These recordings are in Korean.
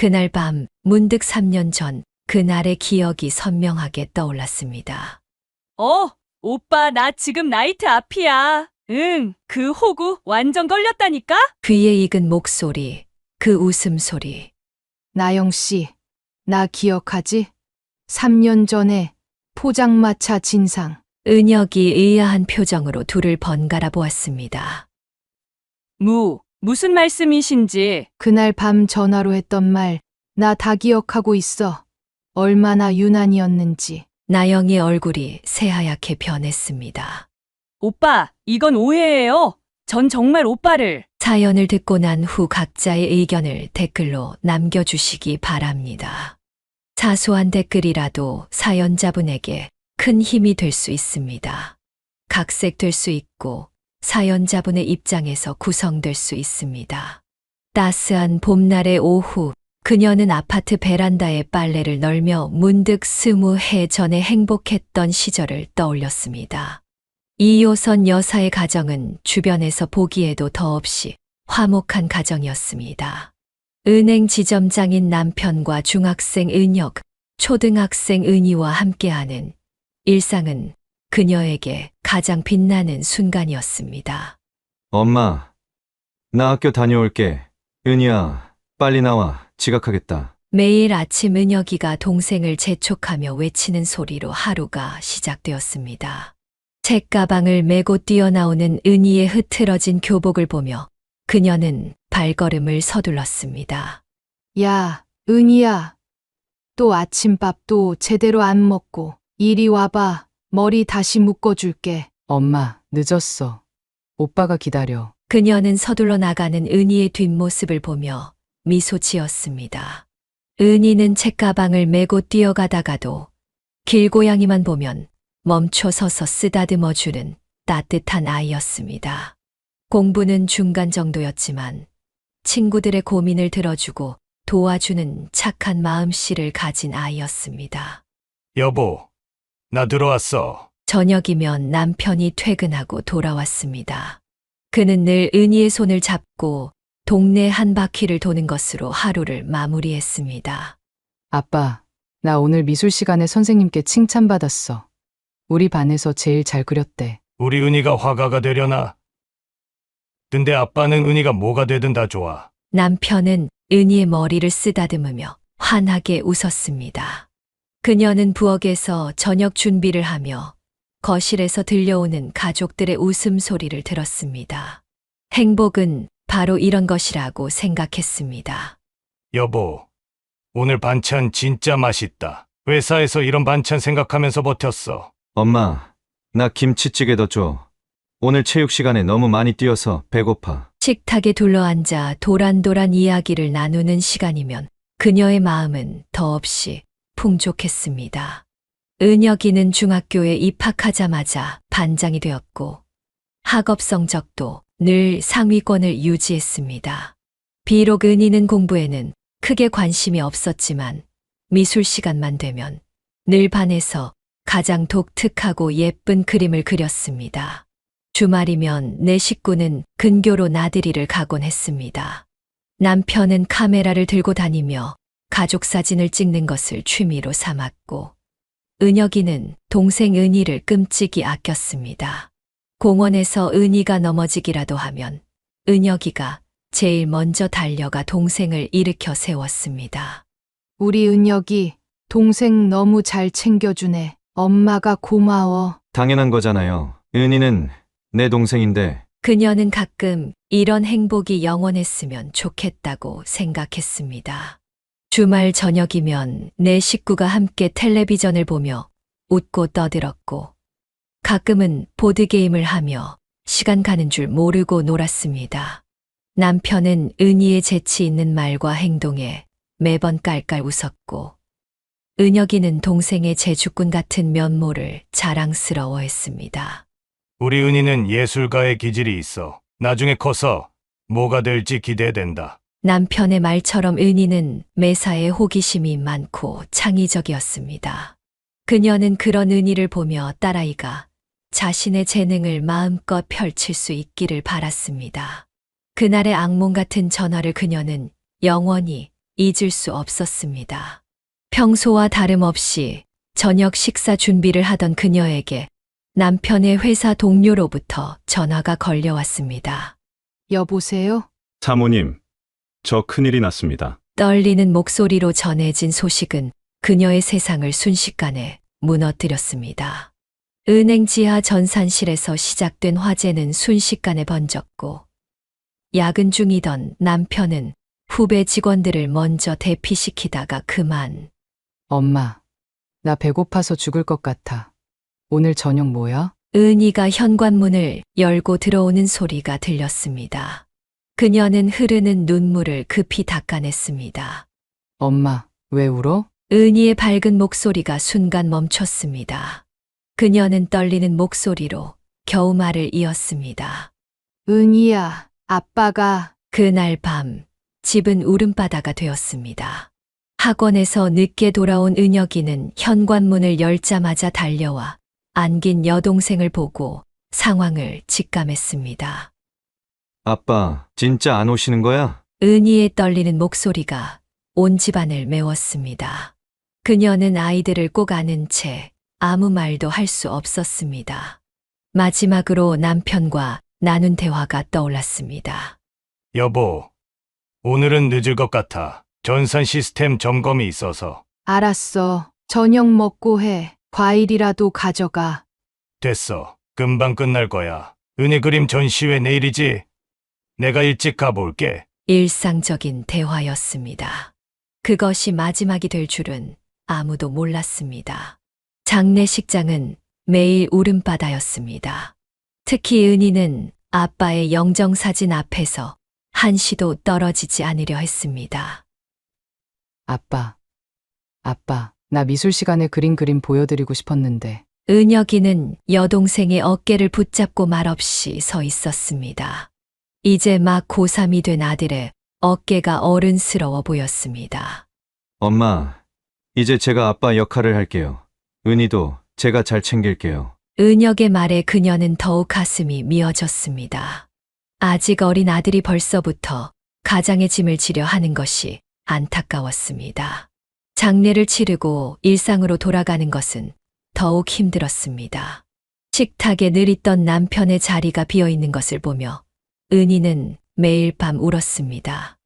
그날 밤 문득 3년 전 그날의 기억이 선명하게 떠올랐습니다. 오빠, 나 지금 나이트 앞이야. 응, 그 호구 완전 걸렸다니까? 귀에 익은 목소리, 그 웃음소리. 나영 씨, 나 기억하지? 3년 전에 포장마차 진상. 은혁이 의아한 표정으로 둘을 번갈아 보았습니다. 무슨 말씀이신지. 그날 밤 전화로 했던 말, 나 다 기억하고 있어. 얼마나 유난이었는지. 나영의 얼굴이 새하얗게 변했습니다. 오빠, 이건 오해예요. 전 정말 오빠를. 사연을 듣고 난 후 각자의 의견을 댓글로 남겨주시기 바랍니다. 사소한 댓글이라도 사연자분에게 큰 힘이 될 수 있습니다. 각색될 수 있고 사연자분의 입장에서 구성될 수 있습니다. 따스한 봄날의 오후, 그녀는 아파트 베란다에 빨래를 널며 문득 20해 전에 행복했던 시절을 떠올렸습니다. 이효선 여사의 가정은 주변에서 보기에도 더없이 화목한 가정이었습니다. 은행 지점장인 남편과 중학생 은혁, 초등학생 은희와 함께하는 일상은 그녀에게 가장 빛나는 순간이었습니다. 엄마, 나 학교 다녀올게. 은희야, 빨리 나와. 지각하겠다. 매일 아침 은혁이가 동생을 재촉하며 외치는 소리로 하루가 시작되었습니다. 책가방을 메고 뛰어나오는 은희의 흐트러진 교복을 보며 그녀는 발걸음을 서둘렀습니다. 야, 은희야. 또 아침밥도 제대로 안 먹고 이리 와봐. 머리 다시 묶어줄게. 엄마, 늦었어. 오빠가 기다려. 그녀는 서둘러 나가는 은희의 뒷모습을 보며 미소 지었습니다. 은희는 책가방을 메고 뛰어가다가도 길고양이만 보면 멈춰 서서 쓰다듬어주는 따뜻한 아이였습니다. 공부는 중간 정도였지만 친구들의 고민을 들어주고 도와주는 착한 마음씨를 가진 아이였습니다. 여보, 나 들어왔어. 저녁이면 남편이 퇴근하고 돌아왔습니다. 그는 늘 은희의 손을 잡고 동네 한 바퀴를 도는 것으로 하루를 마무리했습니다. 아빠, 나 오늘 미술 시간에 선생님께 칭찬받았어. 우리 반에서 제일 잘 그렸대. 우리 은희가 화가가 되려나? 근데 아빠는 은희가 뭐가 되든 다 좋아. 남편은 은희의 머리를 쓰다듬으며 환하게 웃었습니다. 그녀는 부엌에서 저녁 준비를 하며 거실에서 들려오는 가족들의 웃음소리를 들었습니다. 행복은 바로 이런 것이라고 생각했습니다. 여보, 오늘 반찬 진짜 맛있다. 회사에서 이런 반찬 생각하면서 버텼어. 엄마, 나 김치찌개 더 줘. 오늘 체육 시간에 너무 많이 뛰어서 배고파. 식탁에 둘러앉아 도란도란 이야기를 나누는 시간이면 그녀의 마음은 더없이 풍족했습니다. 은혁이는 중학교에 입학하자마자 반장이 되었고 학업 성적도 늘 상위권을 유지했습니다. 비록 은희는 공부에는 크게 관심이 없었지만 미술 시간만 되면 늘 반에서 가장 독특하고 예쁜 그림을 그렸습니다. 주말이면 내 식구는 근교로 나들이를 가곤 했습니다. 남편은 카메라를 들고 다니며 가족 사진을 찍는 것을 취미로 삼았고 은혁이는 동생 은희를 끔찍이 아꼈습니다. 공원에서 은희가 넘어지기라도 하면 은혁이가 제일 먼저 달려가 동생을 일으켜 세웠습니다. 우리 은혁이 동생 너무 잘 챙겨주네. 엄마가 고마워. 당연한 거잖아요. 은희는 내 동생인데. 그녀는 가끔 이런 행복이 영원했으면 좋겠다고 생각했습니다. 주말 저녁이면 내 식구가 함께 텔레비전을 보며 웃고 떠들었고 가끔은 보드게임을 하며 시간 가는 줄 모르고 놀았습니다. 남편은 은희의 재치 있는 말과 행동에 매번 깔깔 웃었고 은혁이는 동생의 제주꾼 같은 면모를 자랑스러워했습니다. 우리 은희는 예술가의 기질이 있어. 나중에 커서 뭐가 될지 기대된다. 남편의 말처럼 은희는 매사에 호기심이 많고 창의적이었습니다. 그녀는 그런 은희를 보며 딸아이가 자신의 재능을 마음껏 펼칠 수 있기를 바랐습니다. 그날의 악몽 같은 전화를 그녀는 영원히 잊을 수 없었습니다. 평소와 다름없이 저녁 식사 준비를 하던 그녀에게 남편의 회사 동료로부터 전화가 걸려왔습니다. 여보세요? 사모님, 저 큰일이 났습니다. 떨리는 목소리로 전해진 소식은 그녀의 세상을 순식간에 무너뜨렸습니다. 은행 지하 전산실에서 시작된 화재는 순식간에 번졌고, 야근 중이던 남편은 후배 직원들을 먼저 대피시키다가 그만. 엄마, 나 배고파서 죽을 것 같아. 오늘 저녁 뭐야? 은희가 현관문을 열고 들어오는 소리가 들렸습니다. 그녀는 흐르는 눈물을 급히 닦아냈습니다. 엄마, 왜 울어? 은희의 밝은 목소리가 순간 멈췄습니다. 그녀는 떨리는 목소리로 겨우 말을 이었습니다. 은희야, 아빠가. 그날 밤, 집은 울음바다가 되었습니다. 학원에서 늦게 돌아온 은혁이는 현관문을 열자마자 달려와 안긴 여동생을 보고 상황을 직감했습니다. 아빠, 진짜 안 오시는 거야? 은희의 떨리는 목소리가 온 집안을 메웠습니다. 그녀는 아이들을 꼭 안은 채 아무 말도 할 수 없었습니다. 마지막으로 남편과 나눈 대화가 떠올랐습니다. 여보, 오늘은 늦을 것 같아. 전산 시스템 점검이 있어서. 알았어. 저녁 먹고 해. 과일이라도 가져가. 됐어. 금방 끝날 거야. 은혜 그림 전시회 내일이지? 내가 일찍 가볼게. 일상적인 대화였습니다. 그것이 마지막이 될 줄은 아무도 몰랐습니다. 장례식장은 매일 울음바다였습니다. 특히 은희는 아빠의 영정사진 앞에서 한시도 떨어지지 않으려 했습니다. 아빠, 나 미술 시간에 그림 보여드리고 싶었는데. 은혁이는 여동생의 어깨를 붙잡고 말없이 서 있었습니다. 이제 막 고3이 된 아들의 어깨가 어른스러워 보였습니다. 엄마, 이제 제가 아빠 역할을 할게요. 은희도 제가 잘 챙길게요. 은혁의 말에 그녀는 더욱 가슴이 미어졌습니다. 아직 어린 아들이 벌써부터 가장의 짐을 지려 하는 것이 안타까웠습니다. 장례를 치르고 일상으로 돌아가는 것은 더욱 힘들었습니다. 식탁에 늘 있던 남편의 자리가 비어 있는 것을 보며 은희는 매일 밤 울었습니다.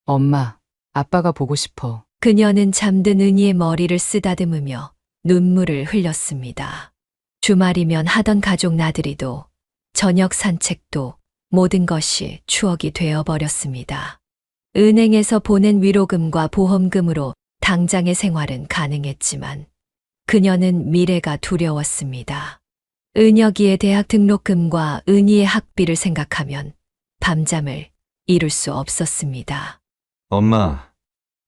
엄마, 아빠가 보고 싶어. 그녀는 잠든 은희의 머리를 쓰다듬으며 눈물을 흘렸습니다. 주말이면 하던 가족 나들이도 저녁 산책도 모든 것이 추억이 되어버렸습니다. 은행에서 보낸 위로금과 보험금으로 당장의 생활은 가능했지만 그녀는 미래가 두려웠습니다. 은혁이의 대학 등록금과 은희의 학비를 생각하면 밤잠을 이룰 수 없었습니다. 엄마,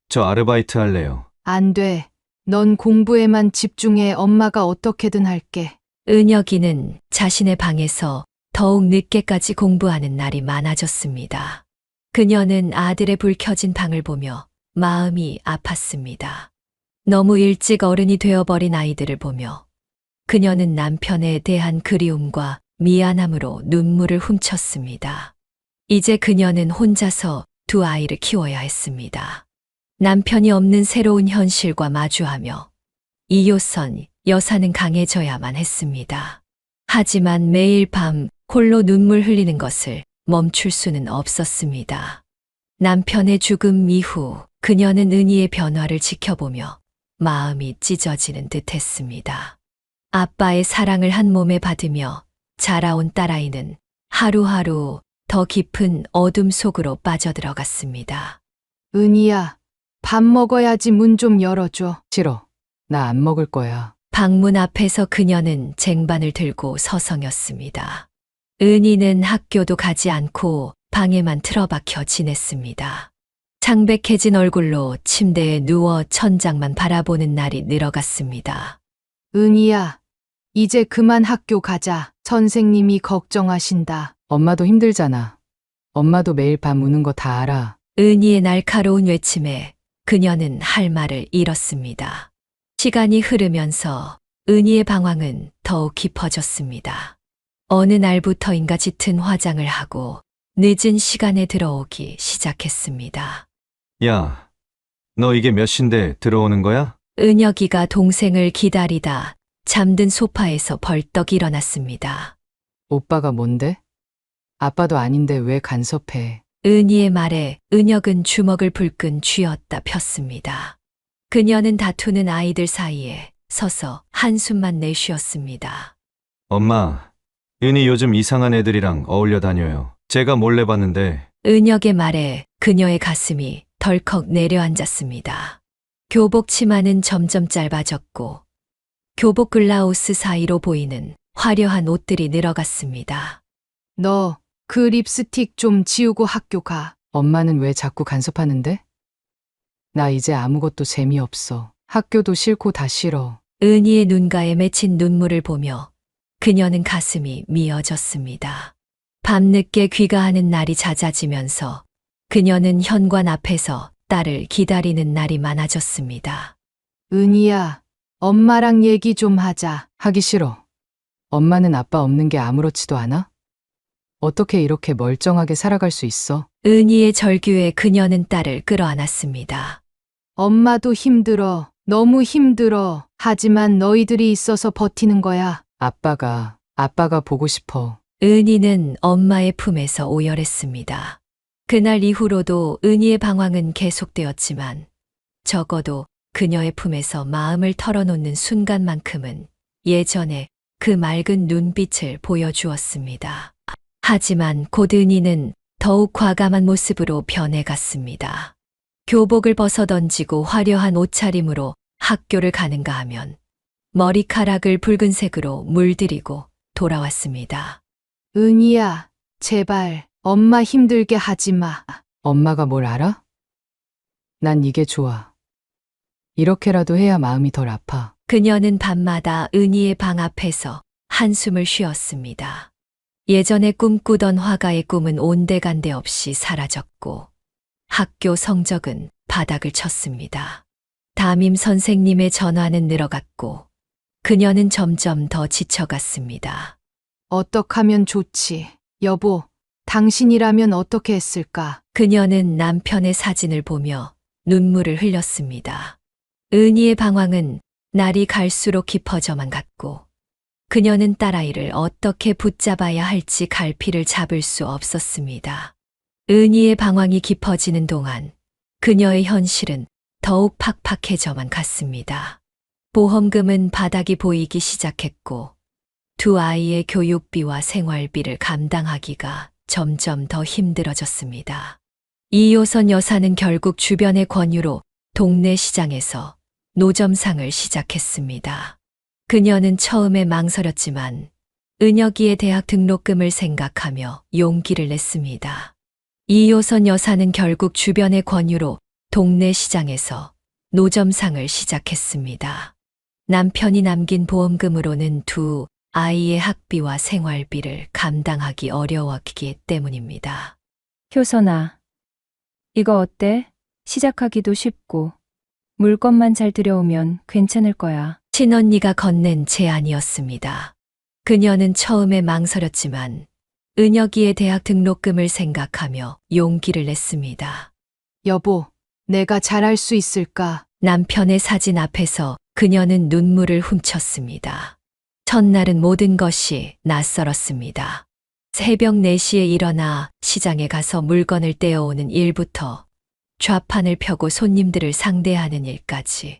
저 아르바이트 할래요. 안 돼. 넌 공부에만 집중해. 엄마가 어떻게든 할게. 은혁이는 자신의 방에서 더욱 늦게까지 공부하는 날이 많아졌습니다. 그녀는 아들의 불 켜진 방을 보며 마음이 아팠습니다. 너무 일찍 어른이 되어버린 아이들을 보며 그녀는 남편에 대한 그리움과 미안함으로 눈물을 훔쳤습니다. 이제 그녀는 혼자서 두 아이를 키워야 했습니다. 남편이 없는 새로운 현실과 마주하며 이효선 여사는 강해져야만 했습니다. 하지만 매일 밤 홀로 눈물 흘리는 것을 멈출 수는 없었습니다. 남편의 죽음 이후 그녀는 은희의 변화를 지켜보며 마음이 찢어지는 듯 했습니다. 아빠의 사랑을 한 몸에 받으며 자라온 딸아이는 하루하루 더 깊은 어둠 속으로 빠져들어갔습니다. 은희야, 밥 먹어야지. 문 좀 열어줘. 싫어. 나 안 먹을 거야. 방문 앞에서 그녀는 쟁반을 들고 서성였습니다. 은희는 학교도 가지 않고 방에만 틀어박혀 지냈습니다. 창백해진 얼굴로 침대에 누워 천장만 바라보는 날이 늘어갔습니다. 은희야, 이제 그만 학교 가자. 선생님이 걱정하신다. 엄마도 힘들잖아. 엄마도 매일 밤 우는 거 다 알아. 은희의 날카로운 외침에 그녀는 할 말을 잃었습니다. 시간이 흐르면서 은희의 방황은 더욱 깊어졌습니다. 어느 날부터인가 짙은 화장을 하고 늦은 시간에 들어오기 시작했습니다. 야, 너 이게 몇 시인데 들어오는 거야? 은혁이가 동생을 기다리다 잠든 소파에서 벌떡 일어났습니다. 오빠가 뭔데? 아빠도 아닌데 왜 간섭해? 은희의 말에 은혁은 주먹을 불끈 쥐었다 폈습니다. 그녀는 다투는 아이들 사이에 서서 한숨만 내쉬었습니다. 엄마, 은희 요즘 이상한 애들이랑 어울려 다녀요. 제가 몰래 봤는데 은혁의 말에 그녀의 가슴이 덜컥 내려앉았습니다. 교복 치마는 점점 짧아졌고 교복 블라우스 사이로 보이는 화려한 옷들이 늘어갔습니다. 너 그 립스틱 좀 지우고 학교 가. 엄마는 왜 자꾸 간섭하는데? 나 이제 아무것도 재미없어. 학교도 싫고 다 싫어. 은희의 눈가에 맺힌 눈물을 보며 그녀는 가슴이 미어졌습니다. 밤늦게 귀가하는 날이 잦아지면서 그녀는 현관 앞에서 딸을 기다리는 날이 많아졌습니다. 은희야, 엄마랑 얘기 좀 하자. 하기 싫어. 엄마는 아빠 없는 게 아무렇지도 않아? 어떻게 이렇게 멀쩡하게 살아갈 수 있어? 은희의 절규에 그녀는 딸을 끌어안았습니다. 엄마도 힘들어. 너무 힘들어. 하지만 너희들이 있어서 버티는 거야. 아빠가 보고 싶어. 은희는 엄마의 품에서 오열했습니다. 그날 이후로도 은희의 방황은 계속되었지만 적어도 그녀의 품에서 마음을 털어놓는 순간만큼은 예전에 그 맑은 눈빛을 보여주었습니다. 하지만 곧 은희는 더욱 과감한 모습으로 변해갔습니다. 교복을 벗어던지고 화려한 옷차림으로 학교를 가는가 하면 머리카락을 붉은색으로 물들이고 돌아왔습니다. 은희야, 제발 엄마 힘들게 하지 마. 엄마가 뭘 알아? 난 이게 좋아. 이렇게라도 해야 마음이 덜 아파. 그녀는 밤마다 은희의 방 앞에서 한숨을 쉬었습니다. 예전에 꿈꾸던 화가의 꿈은 온데간데 없이 사라졌고 학교 성적은 바닥을 쳤습니다. 담임 선생님의 전화는 늘어갔고 그녀는 점점 더 지쳐갔습니다. 어떡하면 좋지? 여보, 당신이라면 어떻게 했을까? 그녀는 남편의 사진을 보며 눈물을 흘렸습니다. 은희의 방황은 날이 갈수록 깊어져만 갔고 그녀는 딸아이를 어떻게 붙잡아야 할지 갈피를 잡을 수 없었습니다. 은희의 방황이 깊어지는 동안 그녀의 현실은 더욱 팍팍해져만 갔습니다. 보험금은 바닥이 보이기 시작했고 두 아이의 교육비와 생활비를 감당하기가 점점 더 힘들어졌습니다. 이효선 여사는 결국 주변의 권유로 동네 시장에서 노점상을 시작했습니다. 그녀는 처음에 망설였지만 은혁이의 대학 등록금을 생각하며 용기를 냈습니다. 이효선 여사는 결국 주변의 권유로 동네 시장에서 노점상을 시작했습니다. 남편이 남긴 보험금으로는 두 아이의 학비와 생활비를 감당하기 어려웠기 때문입니다. 효선아, 이거 어때? 시작하기도 쉽고 물건만 잘 들여오면 괜찮을 거야. 친언니가 건넨 제안이었습니다. 그녀는 처음에 망설였지만 은혁이의 대학 등록금을 생각하며 용기를 냈습니다. 여보, 내가 잘할 수 있을까? 남편의 사진 앞에서 그녀는 눈물을 훔쳤습니다. 첫날은 모든 것이 낯설었습니다. 새벽 4시에 일어나 시장에 가서 물건을 떼어오는 일부터 좌판을 펴고 손님들을 상대하는 일까지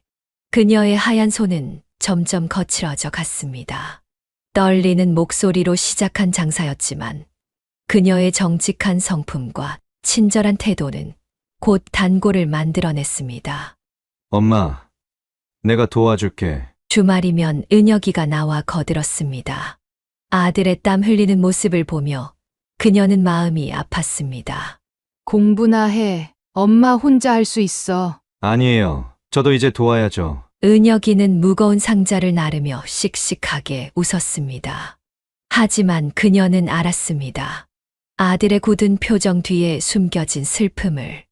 그녀의 하얀 손은 점점 거칠어져 갔습니다. 떨리는 목소리로 시작한 장사였지만 그녀의 정직한 성품과 친절한 태도는 곧 단골을 만들어냈습니다. 엄마, 내가 도와줄게. 주말이면 은혁이가 나와 거들었습니다. 아들의 땀 흘리는 모습을 보며 그녀는 마음이 아팠습니다. 공부나 해. 엄마 혼자 할 수 있어. 아니에요. 저도 이제 도와야죠. 은혁이는 무거운 상자를 나르며 씩씩하게 웃었습니다. 하지만 그녀는 알았습니다. 아들의 굳은 표정 뒤에 숨겨진 슬픔을.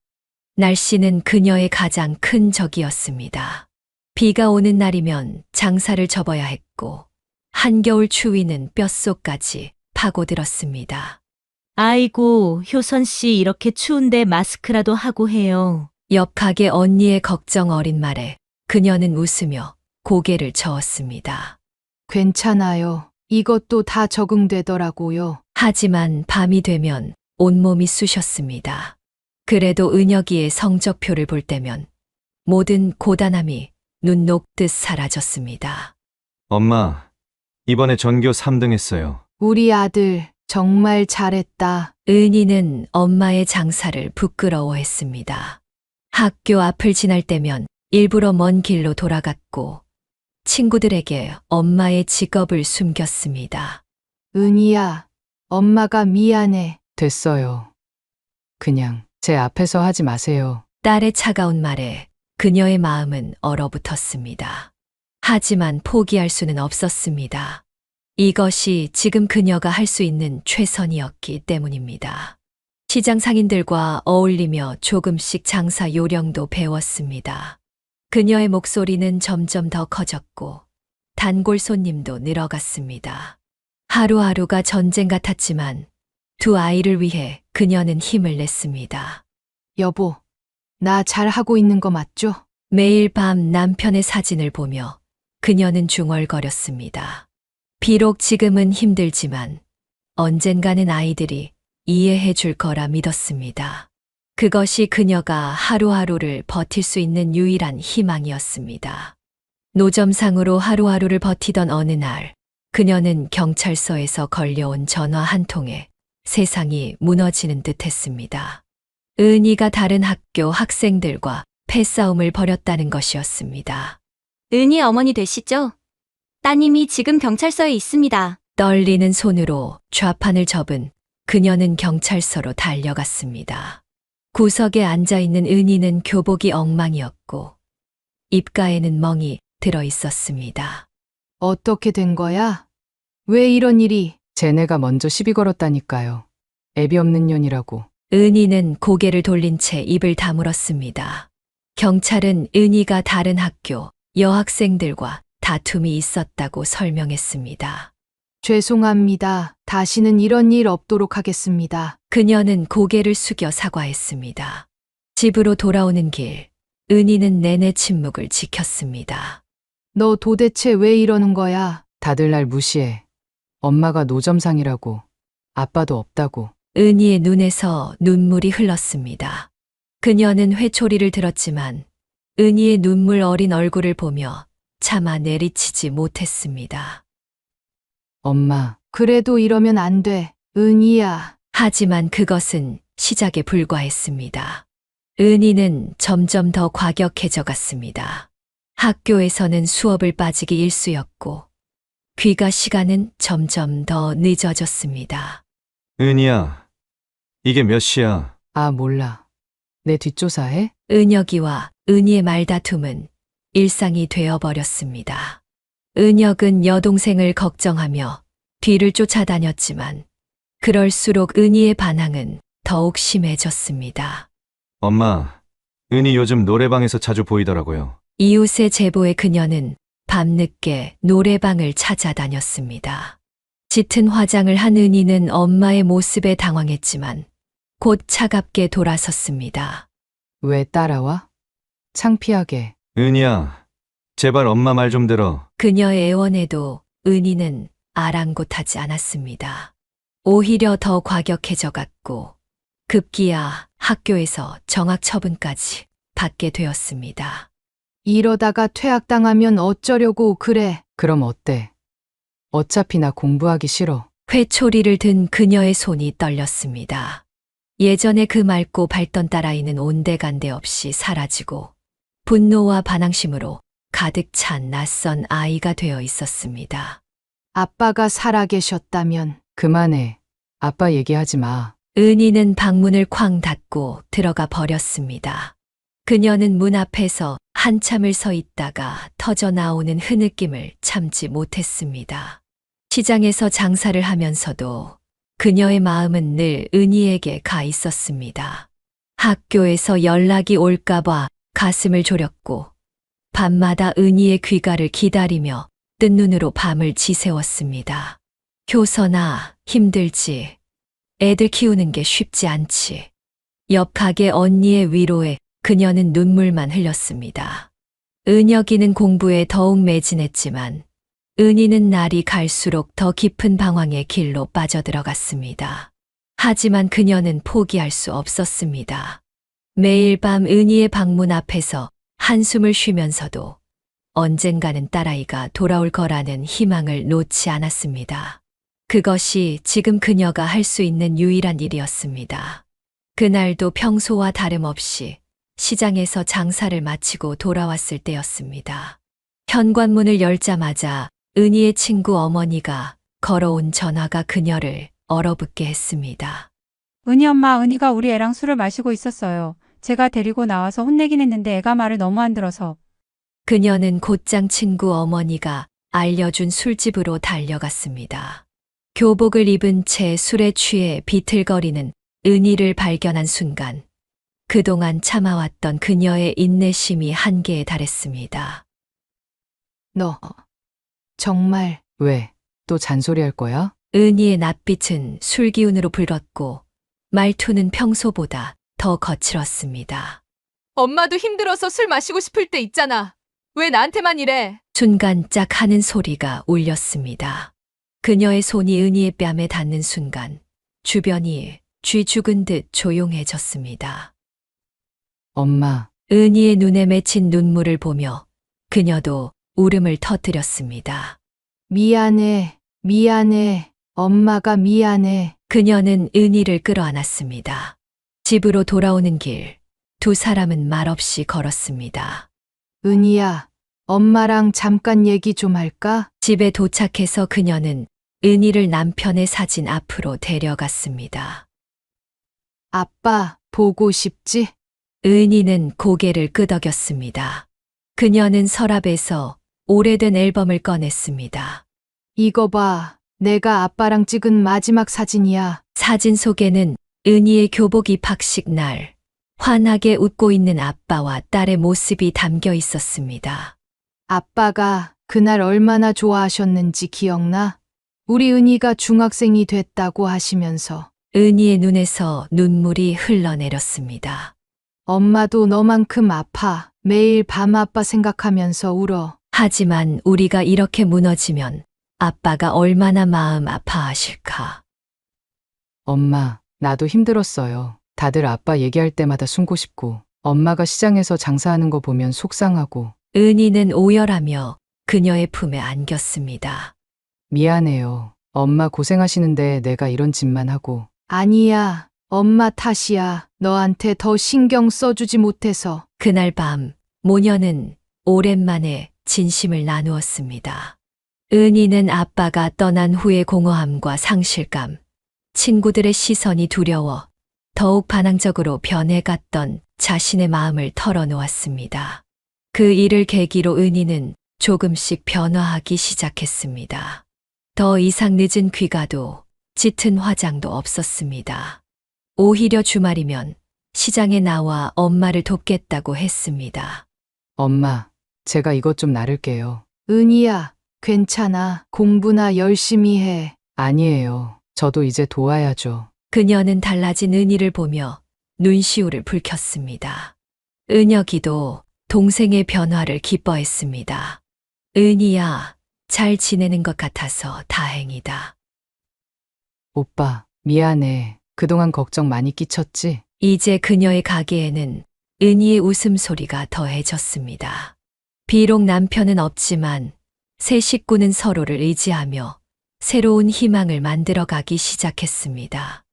날씨는 그녀의 가장 큰 적이었습니다. 비가 오는 날이면 장사를 접어야 했고 한겨울 추위는 뼛속까지 파고들었습니다. 아이고, 효선 씨 이렇게 추운데 마스크라도 하고 해요. 옆 가게 언니의 걱정 어린 말에 그녀는 웃으며 고개를 저었습니다. 괜찮아요. 이것도 다 적응되더라고요. 하지만 밤이 되면 온몸이 쑤셨습니다. 그래도 은혁이의 성적표를 볼 때면 모든 고단함이 눈 녹듯 사라졌습니다. 엄마, 이번에 전교 3등 했어요. 우리 아들 정말 잘했다. 은희는 엄마의 장사를 부끄러워했습니다. 학교 앞을 지날 때면 일부러 먼 길로 돌아갔고 친구들에게 엄마의 직업을 숨겼습니다. 은희야, 엄마가 미안해. 됐어요. 그냥 제 앞에서 하지 마세요. 딸의 차가운 말에 그녀의 마음은 얼어붙었습니다. 하지만 포기할 수는 없었습니다. 이것이 지금 그녀가 할 수 있는 최선이었기 때문입니다. 시장 상인들과 어울리며 조금씩 장사 요령도 배웠습니다. 그녀의 목소리는 점점 더 커졌고 단골 손님도 늘어갔습니다. 하루하루가 전쟁 같았지만 두 아이를 위해 그녀는 힘을 냈습니다. 여보, 나 잘하고 있는 거 맞죠? 매일 밤 남편의 사진을 보며 그녀는 중얼거렸습니다. 비록 지금은 힘들지만 언젠가는 아이들이 이해해 줄 거라 믿었습니다. 그것이 그녀가 하루하루를 버틸 수 있는 유일한 희망이었습니다. 노점상으로 하루하루를 버티던 어느 날, 그녀는 경찰서에서 걸려온 전화 한 통에 세상이 무너지는 듯 했습니다. 은희가 다른 학교 학생들과 패싸움을 벌였다는 것이었습니다. 은희 어머니 되시죠? 따님이 지금 경찰서에 있습니다. 떨리는 손으로 좌판을 접은 그녀는 경찰서로 달려갔습니다. 구석에 앉아있는 은희는 교복이 엉망이었고 입가에는 멍이 들어 있었습니다. 어떻게 된 거야? 왜 이런 일이? 쟤네가 먼저 시비 걸었다니까요. 애비 없는 년이라고. 은희는 고개를 돌린 채 입을 다물었습니다. 경찰은 은희가 다른 학교 여학생들과 다툼이 있었다고 설명했습니다. 죄송합니다. 다시는 이런 일 없도록 하겠습니다. 그녀는 고개를 숙여 사과했습니다. 집으로 돌아오는 길, 은희는 내내 침묵을 지켰습니다. 너 도대체 왜 이러는 거야? 다들 날 무시해. 엄마가 노점상이라고. 아빠도 없다고. 은희의 눈에서 눈물이 흘렀습니다. 그녀는 회초리를 들었지만 은희의 눈물 어린 얼굴을 보며 차마 내리치지 못했습니다. 엄마, 그래도 이러면 안 돼. 은희야. 하지만 그것은 시작에 불과했습니다. 은희는 점점 더 과격해져 갔습니다. 학교에서는 수업을 빠지기 일쑤였고 귀가 시간은 점점 더 늦어졌습니다. 은희야, 이게 몇 시야? 아, 몰라. 내 뒷조사해? 은혁이와 은희의 말다툼은 일상이 되어버렸습니다. 은혁은 여동생을 걱정하며 뒤를 쫓아다녔지만 그럴수록 은희의 반항은 더욱 심해졌습니다. 엄마, 은희 요즘 노래방에서 자주 보이더라고요. 이웃의 제보에 그녀는 밤늦게 노래방을 찾아다녔습니다. 짙은 화장을 한 은희는 엄마의 모습에 당황했지만 곧 차갑게 돌아섰습니다. 왜 따라와? 창피하게. 은희야, 제발 엄마 말 좀 들어. 그녀의 애원에도 은희는 아랑곳하지 않았습니다. 오히려 더 과격해져 갔고 급기야 학교에서 정학 처분까지 받게 되었습니다. 이러다가 퇴학당하면 어쩌려고 그래. 그럼 어때? 어차피 나 공부하기 싫어. 회초리를 든 그녀의 손이 떨렸습니다. 예전에 그 맑고 밝던 딸아이는 온데간데 없이 사라지고 분노와 반항심으로 가득 찬 낯선 아이가 되어 있었습니다. 아빠가 살아계셨다면. 그만해. 아빠 얘기하지 마. 은희는 방문을 쾅 닫고 들어가 버렸습니다. 그녀는 문 앞에서 한참을 서 있다가 터져 나오는 흐느낌을 참지 못했습니다. 시장에서 장사를 하면서도 그녀의 마음은 늘 은희에게 가 있었습니다. 학교에서 연락이 올까봐 가슴을 졸였고 밤마다 은희의 귀가를 기다리며 뜬 눈으로 밤을 지새웠습니다. 효선아, 힘들지. 애들 키우는 게 쉽지 않지. 옆 가게 언니의 위로에 그녀는 눈물만 흘렸습니다. 은혁이는 공부에 더욱 매진했지만 은희는 날이 갈수록 더 깊은 방황의 길로 빠져들어갔습니다. 하지만 그녀는 포기할 수 없었습니다. 매일 밤 은희의 방문 앞에서 한숨을 쉬면서도 언젠가는 딸아이가 돌아올 거라는 희망을 놓지 않았습니다. 그것이 지금 그녀가 할 수 있는 유일한 일이었습니다. 그날도 평소와 다름없이 시장에서 장사를 마치고 돌아왔을 때였습니다. 현관문을 열자마자 은희의 친구 어머니가 걸어온 전화가 그녀를 얼어붙게 했습니다. 은희 엄마, 은희가 우리 애랑 술을 마시고 있었어요. 제가 데리고 나와서 혼내긴 했는데 애가 말을 너무 안 들어서. 그녀는 곧장 친구 어머니가 알려준 술집으로 달려갔습니다. 교복을 입은 채 술에 취해 비틀거리는 은희를 발견한 순간 그동안 참아왔던 그녀의 인내심이 한계에 달했습니다. 너 정말 왜 또 잔소리할 거야? 은희의 낯빛은 술 기운으로 붉었고 말투는 평소보다 더 거칠었습니다. 엄마도 힘들어서 술 마시고 싶을 때 있잖아. 왜 나한테만 이래? 순간 짝 하는 소리가 울렸습니다. 그녀의 손이 은희의 뺨에 닿는 순간 주변이 쥐 죽은 듯 조용해졌습니다. 엄마, 은희의 눈에 맺힌 눈물을 보며 그녀도 울음을 터뜨렸습니다. 미안해, 미안해, 엄마가 미안해. 그녀는 은희를 끌어안았습니다. 집으로 돌아오는 길, 두 사람은 말없이 걸었습니다. 은희야, 엄마랑 잠깐 얘기 좀 할까? 집에 도착해서 그녀는 은희를 남편의 사진 앞으로 데려갔습니다. 아빠, 보고 싶지? 은희는 고개를 끄덕였습니다. 그녀는 서랍에서 오래된 앨범을 꺼냈습니다. 이거 봐, 내가 아빠랑 찍은 마지막 사진이야. 사진 속에는 은희의 교복 입학식 날, 환하게 웃고 있는 아빠와 딸의 모습이 담겨 있었습니다. 아빠가 그날 얼마나 좋아하셨는지 기억나? 우리 은희가 중학생이 됐다고 하시면서. 은희의 눈에서 눈물이 흘러내렸습니다. 엄마도 너만큼 아파. 매일 밤 아빠 생각하면서 울어. 하지만 우리가 이렇게 무너지면 아빠가 얼마나 마음 아파하실까. 엄마, 나도 힘들었어요. 다들 아빠 얘기할 때마다 숨고 싶고, 엄마가 시장에서 장사하는 거 보면 속상하고. 은희는 오열하며 그녀의 품에 안겼습니다. 미안해요. 엄마 고생하시는데 내가 이런 짓만 하고. 아니야, 엄마 탓이야. 너한테 더 신경 써주지 못해서. 그날 밤 모녀는 오랜만에 진심을 나누었습니다. 은희는 아빠가 떠난 후의 공허함과 상실감, 친구들의 시선이 두려워 더욱 반항적으로 변해갔던 자신의 마음을 털어놓았습니다. 그 일을 계기로 은희는 조금씩 변화하기 시작했습니다. 더 이상 늦은 귀가도 짙은 화장도 없었습니다. 오히려 주말이면 시장에 나와 엄마를 돕겠다고 했습니다. 엄마, 제가 이것 좀 나를게요. 은희야, 괜찮아. 공부나 열심히 해. 아니에요. 저도 이제 도와야죠. 그녀는 달라진 은희를 보며 눈시울을 붉혔습니다. 은혁이도 동생의 변화를 기뻐했습니다. 은희야, 잘 지내는 것 같아서 다행이다. 오빠, 미안해. 그동안 걱정 많이 끼쳤지? 이제 그녀의 가게에는 은희의 웃음소리가 더해졌습니다. 비록 남편은 없지만 새 식구는 서로를 의지하며 새로운 희망을 만들어가기 시작했습니다.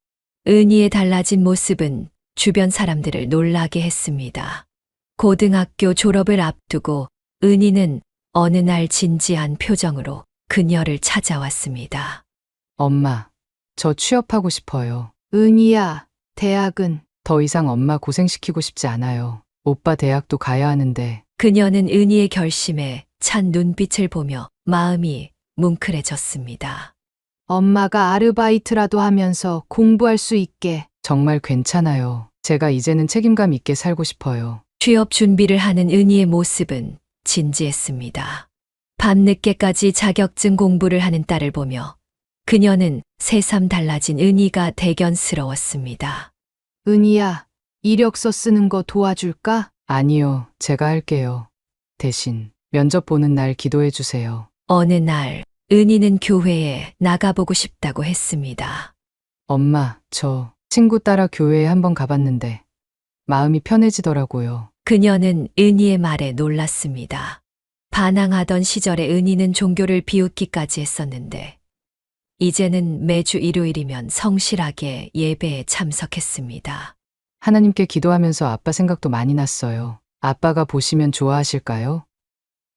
은희의 달라진 모습은 주변 사람들을 놀라게 했습니다. 고등학교 졸업을 앞두고 은희는 어느 날 진지한 표정으로 그녀를 찾아왔습니다. 엄마, 저 취업하고 싶어요. 은희야, 대학은 더 이상 엄마 고생시키고 싶지 않아요. 오빠 대학도 가야 하는데. 그녀는 은희의 결심에 찬 눈빛을 보며 마음이 뭉클해졌습니다. 엄마가 아르바이트라도 하면서 공부할 수 있게. 정말 괜찮아요. 제가 이제는 책임감 있게 살고 싶어요. 취업 준비를 하는 은희의 모습은 진지했습니다. 밤늦게까지 자격증 공부를 하는 딸을 보며 그녀는 새삼 달라진 은희가 대견스러웠습니다. 은희야, 이력서 쓰는 거 도와줄까? 아니요, 제가 할게요. 대신 면접 보는 날 기도해 주세요. 어느 날 은희는 교회에 나가보고 싶다고 했습니다. 엄마, 저 친구 따라 교회에 한번 가봤는데 마음이 편해지더라고요. 그녀는 은희의 말에 놀랐습니다. 반항하던 시절에 은희는 종교를 비웃기까지 했었는데 이제는 매주 일요일이면 성실하게 예배에 참석했습니다. 하나님께 기도하면서 아빠 생각도 많이 났어요. 아빠가 보시면 좋아하실까요?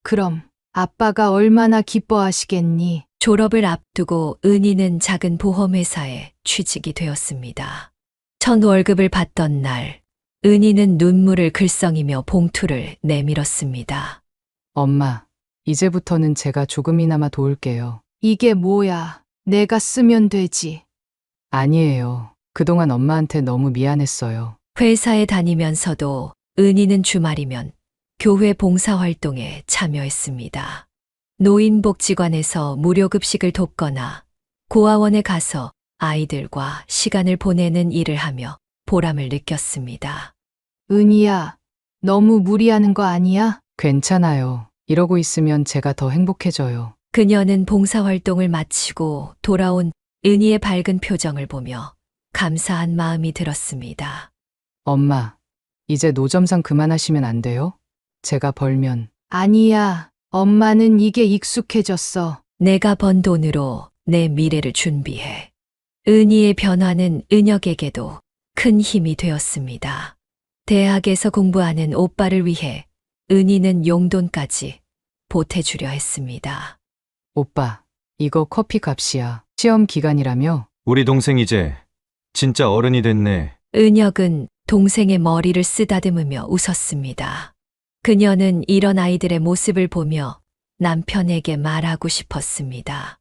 그럼 아빠가 얼마나 기뻐하시겠니? 졸업을 앞두고 은희는 작은 보험회사에 취직이 되었습니다. 첫 월급을 받던 날, 은희는 눈물을 글썽이며 봉투를 내밀었습니다. 엄마, 이제부터는 제가 조금이나마 도울게요. 이게 뭐야? 내가 쓰면 되지. 아니에요. 그동안 엄마한테 너무 미안했어요. 회사에 다니면서도 은희는 주말이면 교회 봉사활동에 참여했습니다. 노인복지관에서 무료급식을 돕거나 고아원에 가서 아이들과 시간을 보내는 일을 하며 보람을 느꼈습니다. 은희야, 너무 무리하는 거 아니야? 괜찮아요. 이러고 있으면 제가 더 행복해져요. 그녀는 봉사활동을 마치고 돌아온 은희의 밝은 표정을 보며 감사한 마음이 들었습니다. 엄마, 이제 노점상 그만하시면 안 돼요? 제가 벌면. 아니야. 엄마는 이게 익숙해졌어. 내가 번 돈으로 내 미래를 준비해. 은희의 변화는 은혁에게도 큰 힘이 되었습니다. 대학에서 공부하는 오빠를 위해 은희는 용돈까지 보태주려 했습니다. 오빠, 이거 커피 값이야. 시험 기간이라며? 우리 동생 이제 진짜 어른이 됐네. 은혁은 동생의 머리를 쓰다듬으며 웃었습니다. 그녀는 이런 아이들의 모습을 보며 남편에게 말하고 싶었습니다.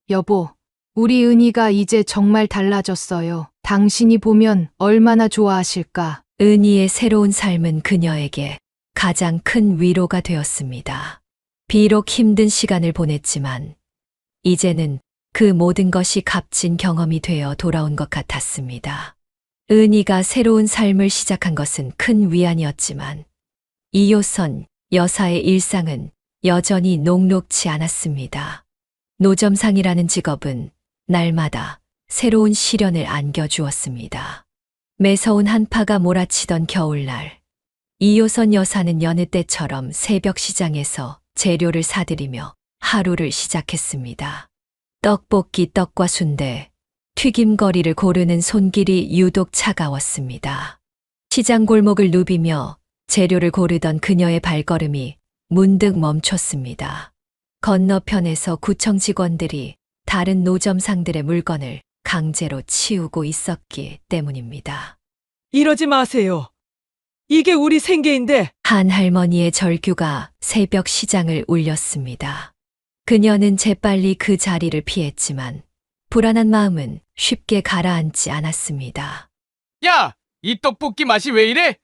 여보, 우리 은희가 이제 정말 달라졌어요. 당신이 보면 얼마나 좋아하실까? 은희의 새로운 삶은 그녀에게 가장 큰 위로가 되었습니다. 비록 힘든 시간을 보냈지만 이제는 그 모든 것이 값진 경험이 되어 돌아온 것 같았습니다. 은희가 새로운 삶을 시작한 것은 큰 위안이었지만 이효선 여사의 일상은 여전히 녹록지 않았습니다. 노점상이라는 직업은 날마다 새로운 시련을 안겨주었습니다. 매서운 한파가 몰아치던 겨울날, 이효선 여사는 여느 때처럼 새벽 시장에서 재료를 사들이며 하루를 시작했습니다. 떡볶이, 떡과 순대, 튀김거리를 고르는 손길이 유독 차가웠습니다. 시장 골목을 누비며 재료를 고르던 그녀의 발걸음이 문득 멈췄습니다. 건너편에서 구청 직원들이 다른 노점상들의 물건을 강제로 치우고 있었기 때문입니다. 이러지 마세요. 이게 우리 생계인데. 한 할머니의 절규가 새벽 시장을 울렸습니다. 그녀는 재빨리 그 자리를 피했지만 불안한 마음은 쉽게 가라앉지 않았습니다. 야! 이 떡볶이 맛이 왜 이래?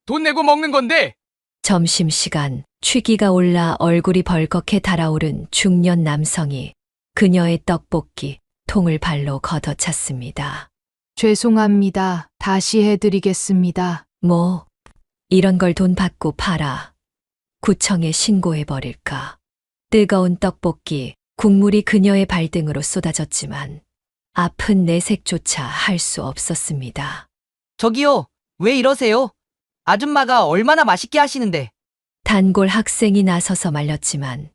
돈 내고 먹는 건데! 점심시간 취기가 올라 얼굴이 벌겋게 달아오른 중년 남성이 그녀의 떡볶이 통을 발로 걷어찼습니다. 죄송합니다. 다시 해드리겠습니다. 뭐, 이런 걸 돈 받고 팔아. 구청에 신고해버릴까. 뜨거운 떡볶이, 국물이 그녀의 발등으로 쏟아졌지만 아픈 내색조차 할 수 없었습니다. 저기요, 왜 이러세요? 아줌마가 얼마나 맛있게 하시는데. 단골 학생이 나서서 말렸지만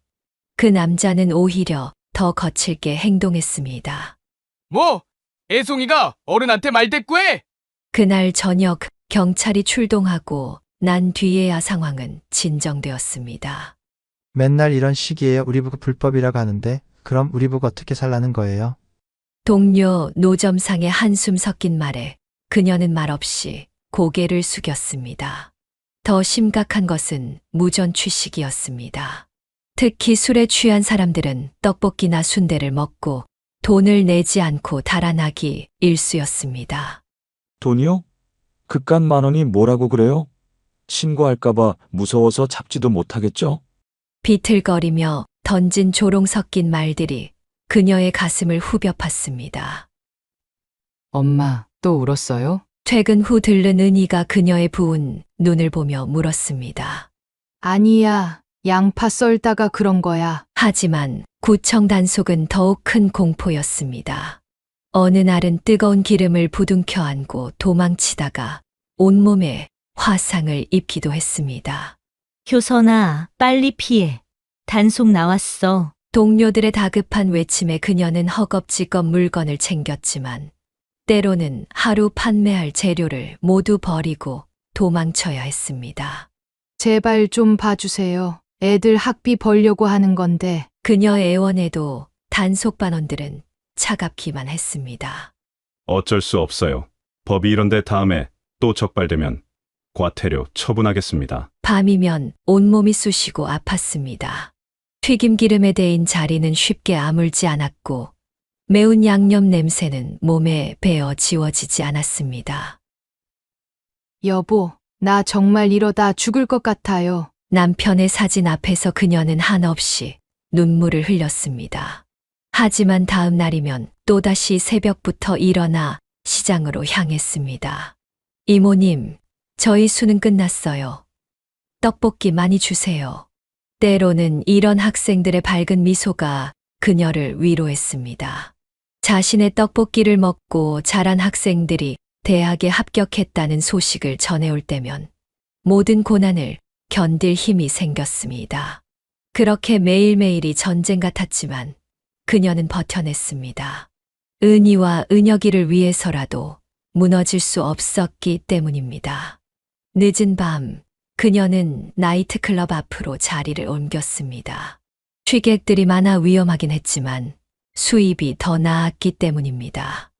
그 남자는 오히려 더 거칠게 행동했습니다. 뭐? 애송이가 어른한테 말대꾸해? 그날 저녁 경찰이 출동하고 난 뒤에야 상황은 진정되었습니다. 맨날 이런 시기에 우리 부가 불법이라고 하는데 그럼 우리 부가 어떻게 살라는 거예요? 동료 노점상의 한숨 섞인 말에 그녀는 말없이 고개를 숙였습니다. 더 심각한 것은 무전 취식이었습니다. 특히 술에 취한 사람들은 떡볶이나 순대를 먹고 돈을 내지 않고 달아나기 일쑤였습니다. 돈이요? 그깟 10,000원이 뭐라고 그래요? 신고할까봐 무서워서 잡지도 못하겠죠? 비틀거리며 던진 조롱 섞인 말들이 그녀의 가슴을 후벼 팠습니다. 엄마, 또 울었어요? 퇴근 후 들른 은희가 그녀의 부은 눈을 보며 물었습니다. 아니야, 양파 썰다가 그런 거야. 하지만 구청 단속은 더욱 큰 공포였습니다. 어느 날은 뜨거운 기름을 부둥켜 안고 도망치다가 온몸에 화상을 입기도 했습니다. 효선아, 빨리 피해. 단속 나왔어. 동료들의 다급한 외침에 그녀는 허겁지겁 물건을 챙겼지만 때로는 하루 판매할 재료를 모두 버리고 도망쳐야 했습니다. 제발 좀 봐주세요. 애들 학비 벌려고 하는 건데. 그녀의 애원에도 단속반원들은 차갑기만 했습니다. 어쩔 수 없어요. 법이 이런데 다음에 또 적발되면 과태료 처분하겠습니다. 밤이면 온몸이 쑤시고 아팠습니다. 튀김기름에 데인 자리는 쉽게 아물지 않았고 매운 양념 냄새는 몸에 배어 지워지지 않았습니다. 여보, 나 정말 이러다 죽을 것 같아요. 남편의 사진 앞에서 그녀는 한없이 눈물을 흘렸습니다. 하지만 다음 날이면 또다시 새벽부터 일어나 시장으로 향했습니다. 이모님, 저희 수능 끝났어요. 떡볶이 많이 주세요. 때로는 이런 학생들의 밝은 미소가 그녀를 위로했습니다. 자신의 떡볶이를 먹고 자란 학생들이 대학에 합격했다는 소식을 전해올 때면 모든 고난을 견딜 힘이 생겼습니다. 그렇게 매일매일이 전쟁 같았지만 그녀는 버텨냈습니다. 은희와 은혁이를 위해서라도 무너질 수 없었기 때문입니다. 늦은 밤, 그녀는 나이트클럽 앞으로 자리를 옮겼습니다. 취객들이 많아 위험하긴 했지만 수입이 더 나았기 때문입니다.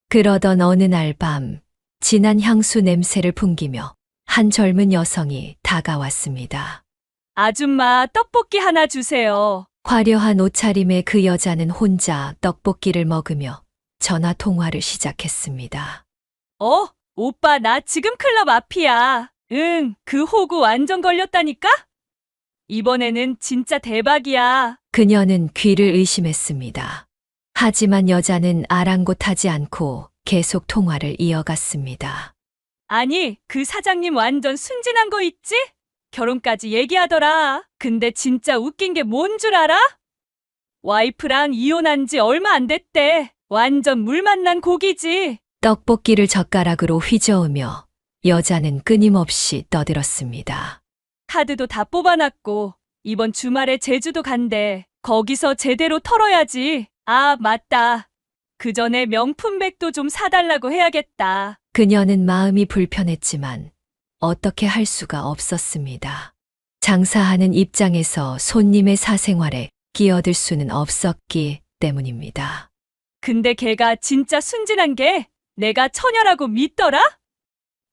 그러던 어느 날 밤, 진한 향수 냄새를 풍기며 한 젊은 여성이 다가왔습니다. 아줌마, 떡볶이 하나 주세요. 화려한 옷차림의 그 여자는 혼자 떡볶이를 먹으며 전화 통화를 시작했습니다. 오빠, 나 지금 클럽 앞이야. 응, 그 호구 완전 걸렸다니까? 이번에는 진짜 대박이야. 그녀는 귀를 의심했습니다. 하지만 여자는 아랑곳하지 않고 계속 통화를 이어갔습니다. 아니, 그 사장님 완전 순진한 거 있지? 결혼까지 얘기하더라. 근데 진짜 웃긴 게 뭔 줄 알아? 와이프랑 이혼한 지 얼마 안 됐대. 완전 물 만난 고기지. 떡볶이를 젓가락으로 휘저으며 여자는 끊임없이 떠들었습니다. 카드도 다 뽑아놨고 이번 주말에 제주도 간대. 거기서 제대로 털어야지. 아, 맞다. 그 전에 명품백도 좀 사달라고 해야겠다. 그녀는 마음이 불편했지만 어떻게 할 수가 없었습니다. 장사하는 입장에서 손님의 사생활에 끼어들 수는 없었기 때문입니다. 근데 걔가 진짜 순진한 게 내가 처녀라고 믿더라?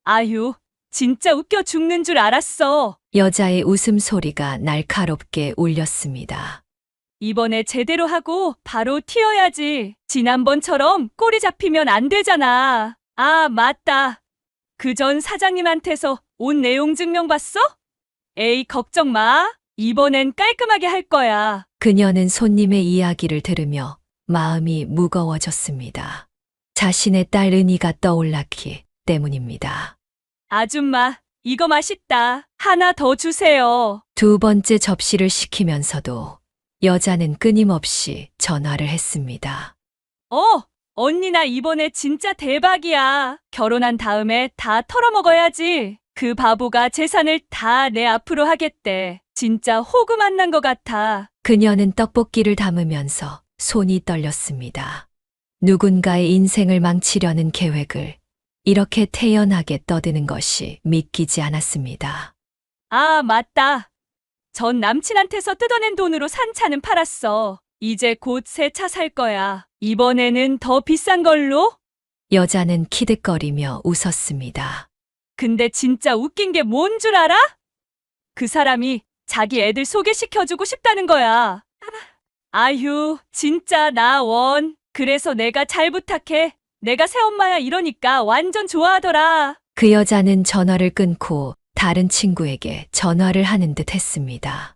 아휴, 진짜 웃겨 죽는 줄 알았어. 여자의 웃음소리가 날카롭게 울렸습니다. 이번에 제대로 하고 바로 튀어야지. 지난번처럼 꼬리 잡히면 안 되잖아. 아, 맞다. 그 전 사장님한테서 온 내용 증명 봤어? 에이, 걱정 마. 이번엔 깔끔하게 할 거야. 그녀는 손님의 이야기를 들으며 마음이 무거워졌습니다. 자신의 딸 은희가 떠올랐기 때문입니다. 아줌마, 이거 맛있다. 하나 더 주세요. 두 번째 접시를 시키면서도 여자는 끊임없이 전화를 했습니다. 언니 나 이번에 진짜 대박이야. 결혼한 다음에 다 털어먹어야지. 그 바보가 재산을 다 내 앞으로 하겠대. 진짜 호구 만난 것 같아. 그녀는 떡볶이를 담으면서 손이 떨렸습니다. 누군가의 인생을 망치려는 계획을 이렇게 태연하게 떠드는 것이 믿기지 않았습니다. 아, 맞다. 전 남친한테서 뜯어낸 돈으로 산 차는 팔았어. 이제 곧 새 차 살 거야. 이번에는 더 비싼 걸로? 여자는 키득거리며 웃었습니다. 근데 진짜 웃긴 게 뭔 줄 알아? 그 사람이 자기 애들 소개시켜주고 싶다는 거야. 아휴, 진짜 나 원. 그래서 내가 잘 부탁해. 내가 새엄마야 이러니까 완전 좋아하더라. 그 여자는 전화를 끊고 다른 친구에게 전화를 하는 듯 했습니다.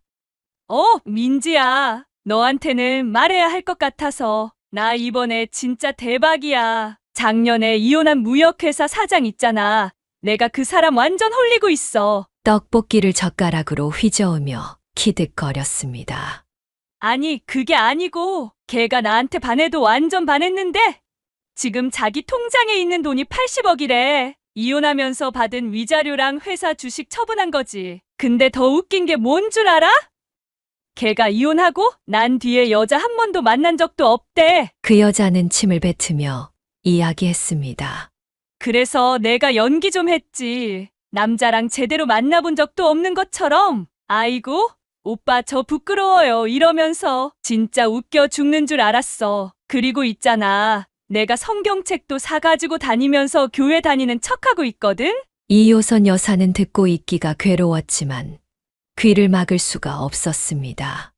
민지야. 너한테는 말해야 할 것 같아서. 나 이번에 진짜 대박이야. 작년에 이혼한 무역회사 사장 있잖아. 내가 그 사람 완전 홀리고 있어. 떡볶이를 젓가락으로 휘저으며 키득거렸습니다. 아니, 그게 아니고 걔가 나한테 반해도 완전 반했는데 지금 자기 통장에 있는 돈이 80억이래. 이혼하면서 받은 위자료랑 회사 주식 처분한 거지. 근데 더 웃긴 게 뭔 줄 알아? 걔가 이혼하고 난 뒤에 여자 한 번도 만난 적도 없대. 그 여자는 침을 뱉으며 이야기했습니다. 그래서 내가 연기 좀 했지. 남자랑 제대로 만나본 적도 없는 것처럼. 아이고, 오빠 저 부끄러워요 이러면서 진짜 웃겨 죽는 줄 알았어. 그리고 있잖아. 내가 성경책도 사가지고 다니면서 교회 다니는 척하고 있거든? 이효선 여사는 듣고 있기가 괴로웠지만 귀를 막을 수가 없었습니다.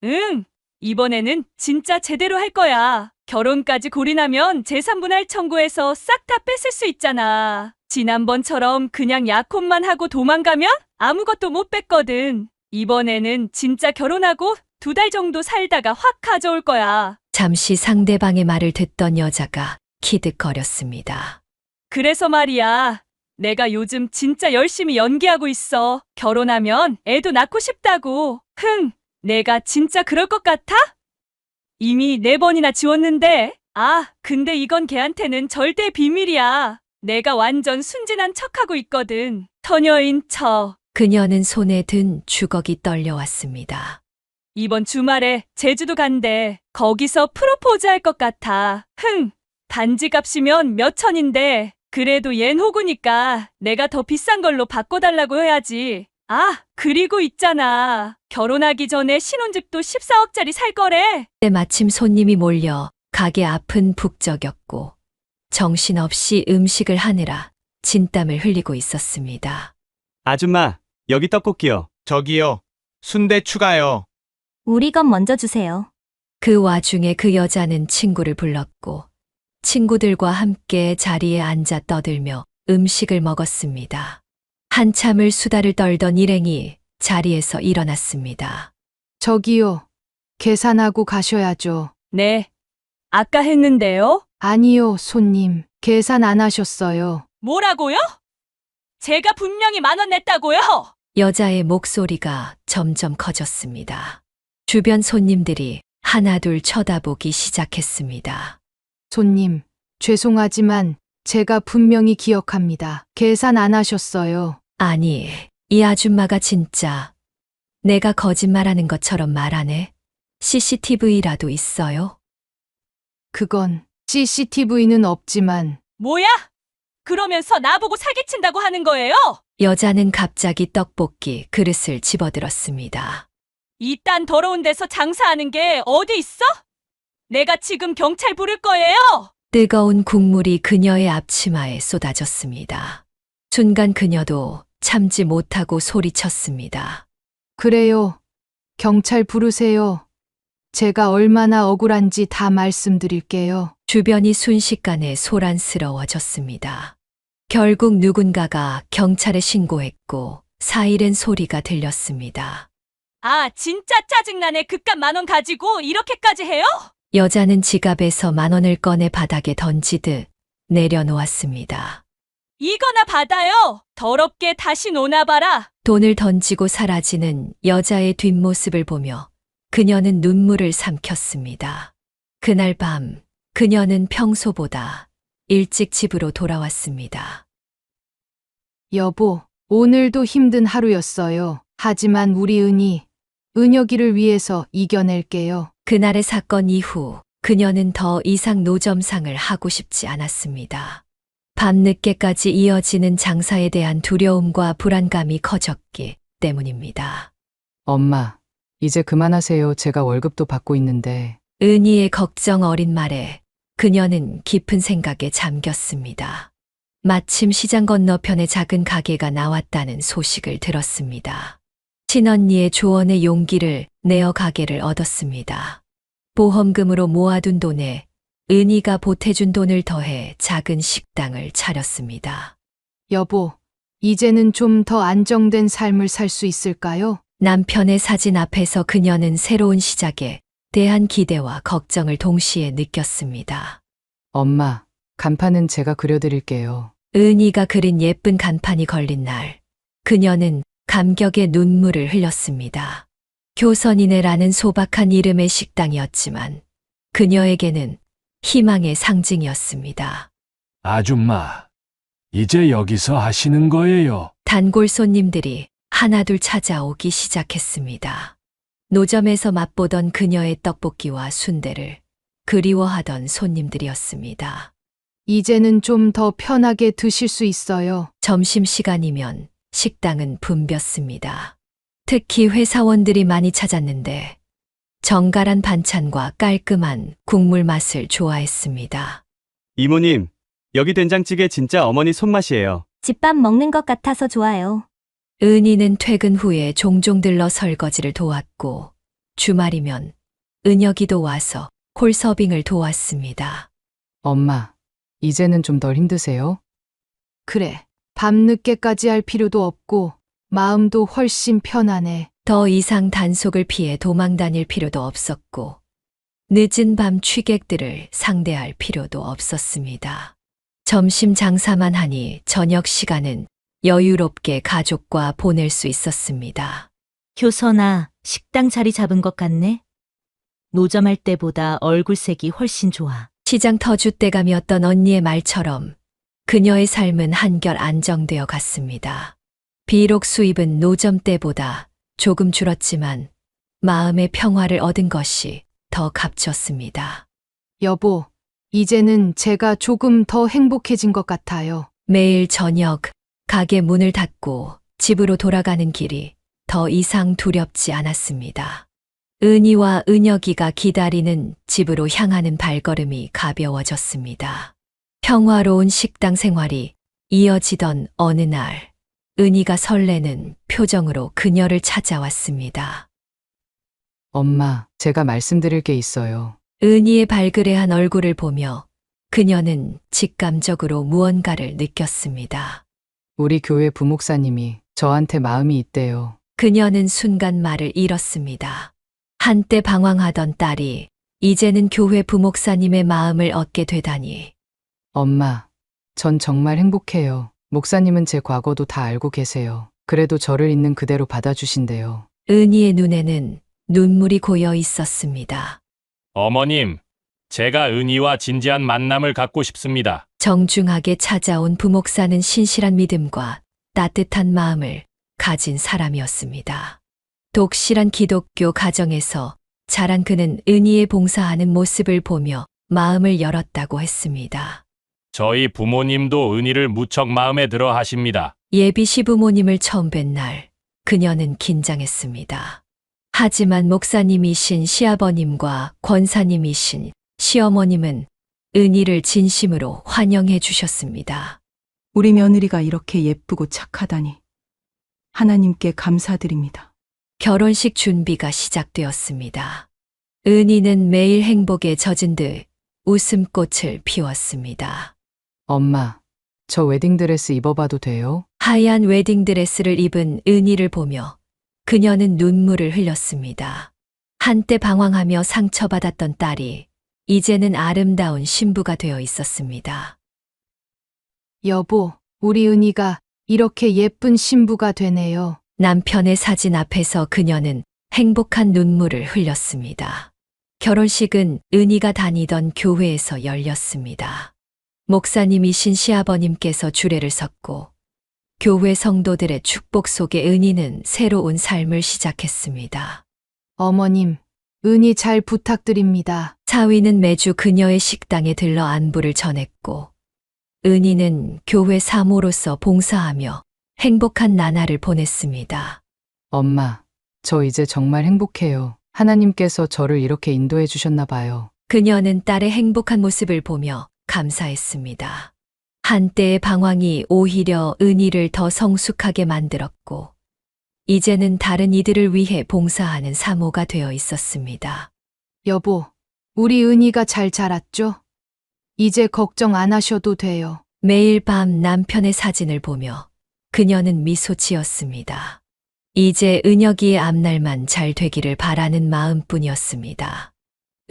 응, 이번에는 진짜 제대로 할 거야. 결혼까지 골인하면 재산분할 청구해서 싹 다 뺏을 수 있잖아. 지난번처럼 그냥 약혼만 하고 도망가면 아무것도 못 뺏거든. 이번에는 진짜 결혼하고 2달 정도 살다가 확 가져올 거야. 잠시 상대방의 말을 듣던 여자가 키득거렸습니다. 그래서 말이야. 내가 요즘 진짜 열심히 연기하고 있어. 결혼하면 애도 낳고 싶다고. 내가 진짜 그럴 것 같아? 이미 4번이나 지웠는데. 아, 근데 이건 걔한테는 절대 비밀이야. 내가 완전 순진한 척하고 있거든. 처녀인 척. 그녀는 손에 든 주걱이 떨려왔습니다. 이번 주말에 제주도 간대. 거기서 프로포즈 할 것 같아. 반지 값이면 몇 천인데 그래도 얜 호구니까 내가 더 비싼 걸로 바꿔달라고 해야지. 아, 그리고 있잖아. 결혼하기 전에 신혼집도 14억짜리 살 거래. 그때 마침 손님이 몰려 가게 앞은 북적였고 정신없이 음식을 하느라 진땀을 흘리고 있었습니다. 아줌마, 여기 떡볶이요. 저기요. 순대 추가요. 우리 것 먼저 주세요. 그 와중에 그 여자는 친구를 불렀고 친구들과 함께 자리에 앉아 떠들며 음식을 먹었습니다. 한참을 수다를 떨던 일행이 자리에서 일어났습니다. 저기요. 계산하고 가셔야죠. 네. 아까 했는데요? 아니요, 손님. 계산 안 하셨어요. 뭐라고요? 제가 분명히 10,000원 냈다고요? 여자의 목소리가 점점 커졌습니다. 주변 손님들이 하나둘 쳐다보기 시작했습니다. 손님, 죄송하지만 제가 분명히 기억합니다. 계산 안 하셨어요. 아니, 이 아줌마가 진짜 내가 거짓말하는 것처럼 말하네. CCTV라도 있어요? 그건 CCTV는 없지만 뭐야? 그러면서 나보고 사기친다고 하는 거예요? 여자는 갑자기 떡볶이 그릇을 집어들었습니다. 이딴 더러운 데서 장사하는 게 어디 있어? 내가 지금 경찰 부를 거예요. 뜨거운 국물이 그녀의 앞치마에 쏟아졌습니다. 순간 그녀도 참지 못하고 소리쳤습니다. 그래요. 경찰 부르세요. 제가 얼마나 억울한지 다 말씀드릴게요. 주변이 순식간에 소란스러워졌습니다. 결국 누군가가 경찰에 신고했고 사이렌 소리가 들렸습니다. 아, 진짜 짜증나네. 그깟 10,000원 가지고 이렇게까지 해요? 여자는 지갑에서 10,000원을 꺼내 바닥에 던지듯 내려놓았습니다. 이거나 받아요. 더럽게 다시 노나봐라. 돈을 던지고 사라지는 여자의 뒷모습을 보며 그녀는 눈물을 삼켰습니다. 그날 밤 그녀는 평소보다 일찍 집으로 돌아왔습니다. 여보, 오늘도 힘든 하루였어요. 하지만 우리 은혁이를 위해서 이겨낼게요. 그날의 사건 이후 그녀는 더 이상 노점상을 하고 싶지 않았습니다. 밤늦게까지 이어지는 장사에 대한 두려움과 불안감이 커졌기 때문입니다. 엄마, 이제 그만하세요. 제가 월급도 받고 있는데. 은희의 걱정 어린 말에 그녀는 깊은 생각에 잠겼습니다. 마침 시장 건너편에 작은 가게가 나왔다는 소식을 들었습니다. 친언니의 조언에 용기를 내어 가게를 얻었습니다. 보험금으로 모아둔 돈에 은희가 보태준 돈을 더해 작은 식당을 차렸습니다. 여보, 이제는 좀 더 안정된 삶을 살 수 있을까요? 남편의 사진 앞에서 그녀는 새로운 시작에 대한 기대와 걱정을 동시에 느꼈습니다. 엄마, 간판은 제가 그려드릴게요. 은희가 그린 예쁜 간판이 걸린 날, 그녀는 감격의 눈물을 흘렸습니다. 교선이네라는 소박한 이름의 식당이었지만 그녀에게는 희망의 상징이었습니다. 아줌마, 이제 여기서 하시는 거예요. 단골 손님들이 하나둘 찾아오기 시작했습니다. 노점에서 맛보던 그녀의 떡볶이와 순대를 그리워하던 손님들이었습니다. 이제는 좀 더 편하게 드실 수 있어요. 점심시간이면 식당은 붐볐습니다. 특히 회사원들이 많이 찾았는데 정갈한 반찬과 깔끔한 국물 맛을 좋아했습니다. 이모님, 여기 된장찌개 진짜 어머니 손맛이에요. 집밥 먹는 것 같아서 좋아요. 은희는 퇴근 후에 종종 들러 설거지를 도왔고 주말이면 은혁이도 와서 홀서빙을 도왔습니다. 엄마, 이제는 좀 덜 힘드세요? 그래, 밤늦게까지 할 필요도 없고 마음도 훨씬 편하네. 더 이상 단속을 피해 도망 다닐 필요도 없었고 늦은 밤 취객들을 상대할 필요도 없었습니다. 점심 장사만 하니 저녁 시간은 여유롭게 가족과 보낼 수 있었습니다. 효선아, 식당 자리 잡은 것 같네? 노점할 때보다 얼굴색이 훨씬 좋아. 시장 터줏대감이었던 언니의 말처럼 그녀의 삶은 한결 안정되어 갔습니다. 비록 수입은 노점 때보다 조금 줄었지만 마음의 평화를 얻은 것이 더 값졌습니다. 여보, 이제는 제가 조금 더 행복해진 것 같아요. 매일 저녁 가게 문을 닫고 집으로 돌아가는 길이 더 이상 두렵지 않았습니다. 은희와 은혁이가 기다리는 집으로 향하는 발걸음이 가벼워졌습니다. 평화로운 식당 생활이 이어지던 어느 날, 은희가 설레는 표정으로 그녀를 찾아왔습니다. 엄마, 제가 말씀드릴 게 있어요. 은희의 발그레한 얼굴을 보며 그녀는 직감적으로 무언가를 느꼈습니다. 우리 교회 부목사님이 저한테 마음이 있대요. 그녀는 순간 말을 잃었습니다. 한때 방황하던 딸이 이제는 교회 부목사님의 마음을 얻게 되다니. 엄마, 전 정말 행복해요. 목사님은 제 과거도 다 알고 계세요. 그래도 저를 있는 그대로 받아주신대요. 은희의 눈에는 눈물이 고여 있었습니다. 어머님, 제가 은희와 진지한 만남을 갖고 싶습니다. 정중하게 찾아온 부목사는 신실한 믿음과 따뜻한 마음을 가진 사람이었습니다. 독실한 기독교 가정에서 자란 그는 은희의 봉사하는 모습을 보며 마음을 열었다고 했습니다. 저희 부모님도 은희를 무척 마음에 들어 하십니다. 예비 시부모님을 처음 뵌 날, 그녀는 긴장했습니다. 하지만 목사님이신 시아버님과 권사님이신 시어머님은 은희를 진심으로 환영해 주셨습니다. 우리 며느리가 이렇게 예쁘고 착하다니. 하나님께 감사드립니다. 결혼식 준비가 시작되었습니다. 은희는 매일 행복에 젖은 듯 웃음꽃을 피웠습니다. 엄마, 저 웨딩드레스 입어봐도 돼요? 하얀 웨딩드레스를 입은 은희를 보며 그녀는 눈물을 흘렸습니다. 한때 방황하며 상처받았던 딸이 이제는 아름다운 신부가 되어 있었습니다. 여보, 우리 은희가 이렇게 예쁜 신부가 되네요. 남편의 사진 앞에서 그녀는 행복한 눈물을 흘렸습니다. 결혼식은 은희가 다니던 교회에서 열렸습니다. 목사님이신 시아버님께서 주례를 섰고 교회 성도들의 축복 속에 은희는 새로운 삶을 시작했습니다. 어머님, 은희 잘 부탁드립니다. 사위는 매주 그녀의 식당에 들러 안부를 전했고 은희는 교회 사모로서 봉사하며 행복한 나날을 보냈습니다. 엄마, 저 이제 정말 행복해요. 하나님께서 저를 이렇게 인도해 주셨나 봐요. 그녀는 딸의 행복한 모습을 보며 감사했습니다. 한때의 방황이 오히려 은희를 더 성숙하게 만들었고 이제는 다른 이들을 위해 봉사하는 사모가 되어 있었습니다. 여보, 우리 은희가 잘 자랐죠? 이제 걱정 안 하셔도 돼요. 매일 밤 남편의 사진을 보며 그녀는 미소 지었습니다. 이제 은혁이의 앞날만 잘 되기를 바라는 마음뿐이었습니다.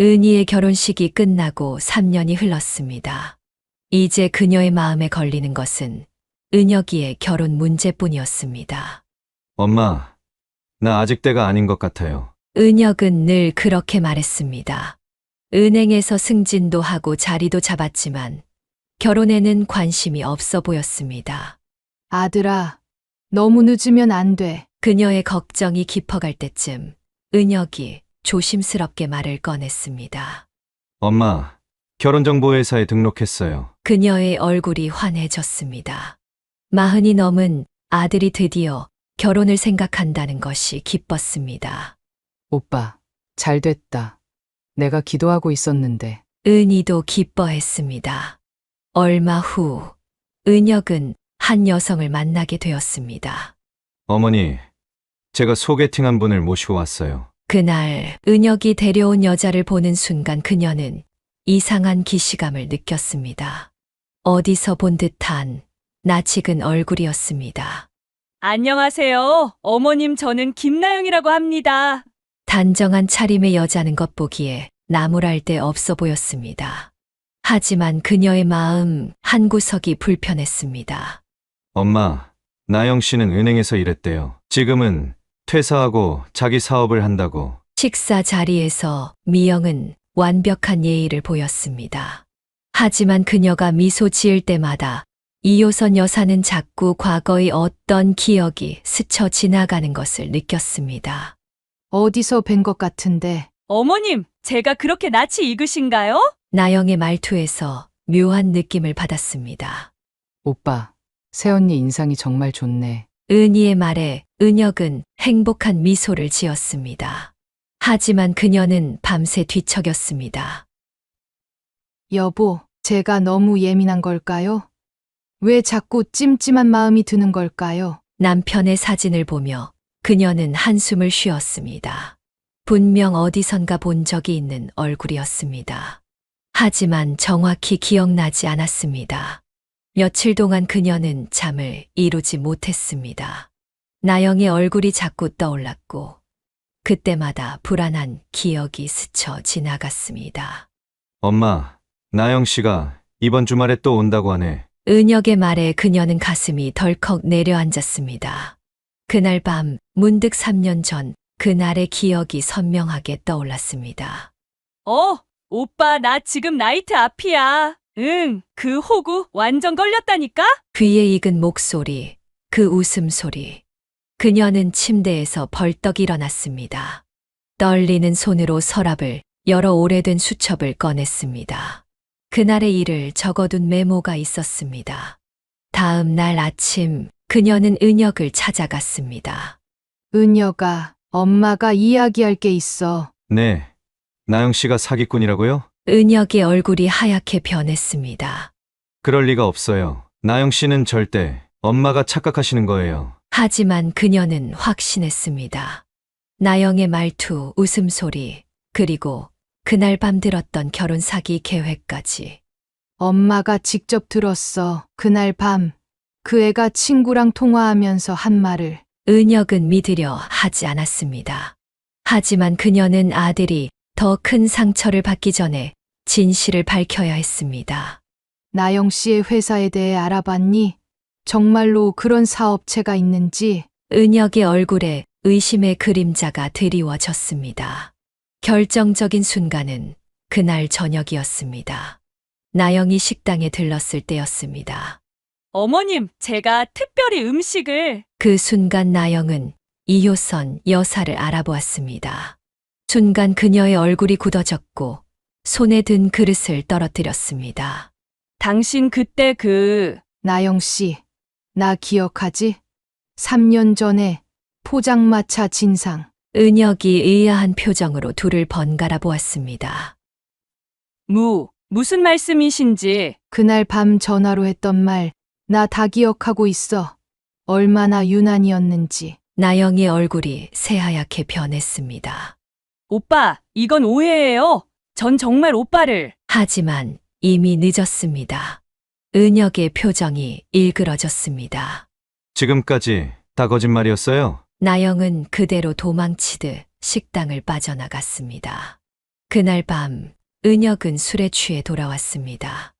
은희의 결혼식이 끝나고 3년이 흘렀습니다. 이제 그녀의 마음에 걸리는 것은 은혁이의 결혼 문제뿐이었습니다. 엄마, 나 아직 때가 아닌 것 같아요. 은혁은 늘 그렇게 말했습니다. 은행에서 승진도 하고 자리도 잡았지만 결혼에는 관심이 없어 보였습니다. 아들아, 너무 늦으면 안 돼. 그녀의 걱정이 깊어갈 때쯤 은혁이 조심스럽게 말을 꺼냈습니다. 엄마, 결혼정보회사에 등록했어요. 그녀의 얼굴이 환해졌습니다. 40이 넘은 아들이 드디어 결혼을 생각한다는 것이 기뻤습니다. 오빠, 잘 됐다. 내가 기도하고 있었는데. 은희도 기뻐했습니다. 얼마 후 은혁은 한 여성을 만나게 되었습니다. 어머니, 제가 소개팅한 분을 모시고 왔어요. 그날 은혁이 데려온 여자를 보는 순간 그녀는 이상한 기시감을 느꼈습니다. 어디서 본 듯한 낯익은 얼굴이었습니다. 안녕하세요. 어머님, 저는 김나영이라고 합니다. 단정한 차림의 여자는 겉보기에 나무랄 데 없어 보였습니다. 하지만 그녀의 마음 한구석이 불편했습니다. 엄마, 나영 씨는 은행에서 일했대요. 지금은 퇴사하고 자기 사업을 한다고. 식사 자리에서 미영은 완벽한 예의를 보였습니다. 하지만 그녀가 미소 지을 때마다 이효선 여사는 자꾸 과거의 어떤 기억이 스쳐 지나가는 것을 느꼈습니다. 어디서 뵌 것 같은데. 어머님, 제가 그렇게 낯이 익으신가요? 나영의 말투에서 묘한 느낌을 받았습니다. 오빠, 새언니 인상이 정말 좋네. 은희의 말에 은혁은 행복한 미소를 지었습니다. 하지만 그녀는 밤새 뒤척였습니다. 여보, 제가 너무 예민한 걸까요? 왜 자꾸 찜찜한 마음이 드는 걸까요? 남편의 사진을 보며 그녀는 한숨을 쉬었습니다. 분명 어디선가 본 적이 있는 얼굴이었습니다. 하지만 정확히 기억나지 않았습니다. 며칠 동안 그녀는 잠을 이루지 못했습니다. 나영의 얼굴이 자꾸 떠올랐고 그때마다 불안한 기억이 스쳐 지나갔습니다. 엄마, 나영 씨가 이번 주말에 또 온다고 하네. 은혁의 말에 그녀는 가슴이 덜컥 내려앉았습니다. 그날 밤 문득 3년 전 그날의 기억이 선명하게 떠올랐습니다. 오빠, 나 지금 나이트 앞이야. 응, 그 호구 완전 걸렸다니까? 귀에 익은 목소리, 그 웃음소리. 그녀는 침대에서 벌떡 일어났습니다. 떨리는 손으로 서랍을 열어 오래된 수첩을 꺼냈습니다. 그날의 일을 적어둔 메모가 있었습니다. 다음 날 아침 그녀는 은혁을 찾아갔습니다. 은혁아, 엄마가 이야기할 게 있어. 네, 나영 씨가 사기꾼이라고요? 은혁의 얼굴이 하얗게 변했습니다. 그럴 리가 없어요. 나영 씨는 절대 엄마가 착각하시는 거예요. 하지만 그녀는 확신했습니다. 나영의 말투, 웃음소리, 그리고 그날 밤 들었던 결혼 사기 계획까지. 엄마가 직접 들었어. 그날 밤 그 애가 친구랑 통화하면서 한 말을. 은혁은 믿으려 하지 않았습니다. 하지만 그녀는 아들이 더 큰 상처를 받기 전에 진실을 밝혀야 했습니다. 나영 씨의 회사에 대해 알아봤니? 정말로 그런 사업체가 있는지. 은혁의 얼굴에 의심의 그림자가 드리워졌습니다. 결정적인 순간은 그날 저녁이었습니다. 나영이 식당에 들렀을 때였습니다. 어머님, 제가 특별히 음식을... 그 순간 나영은 이효선 여사를 알아보았습니다. 순간 그녀의 얼굴이 굳어졌고 손에 든 그릇을 떨어뜨렸습니다. 당신 그때 나영 씨, 나 기억하지? 3년 전에 포장마차 진상. 은혁이 의아한 표정으로 둘을 번갈아 보았습니다. 무슨 말씀이신지. 그날 밤 전화로 했던 말, 나 다 기억하고 있어. 얼마나 유난이었는지. 나영의 얼굴이 새하얗게 변했습니다. 오빠, 이건 오해예요. 전 정말 오빠를... 하지만 이미 늦었습니다. 은혁의 표정이 일그러졌습니다. 지금까지 다 거짓말이었어요? 나영은 그대로 도망치듯 식당을 빠져나갔습니다. 그날 밤 은혁은 술에 취해 돌아왔습니다.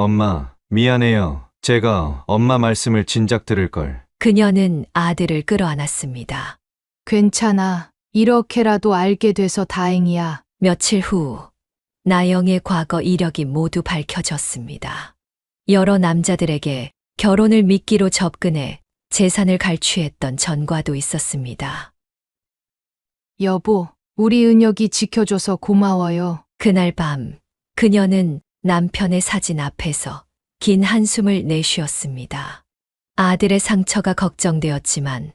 엄마, 미안해요. 제가 엄마 말씀을 진작 들을 걸. 그녀는 아들을 끌어안았습니다. 괜찮아. 이렇게라도 알게 돼서 다행이야. 며칠 후 나영의 과거 이력이 모두 밝혀졌습니다. 여러 남자들에게 결혼을 미끼로 접근해 재산을 갈취했던 전과도 있었습니다. 여보, 우리 은혁이 지켜줘서 고마워요. 그날 밤 그녀는 남편의 사진 앞에서 긴 한숨을 내쉬었습니다. 아들의 상처가 걱정되었지만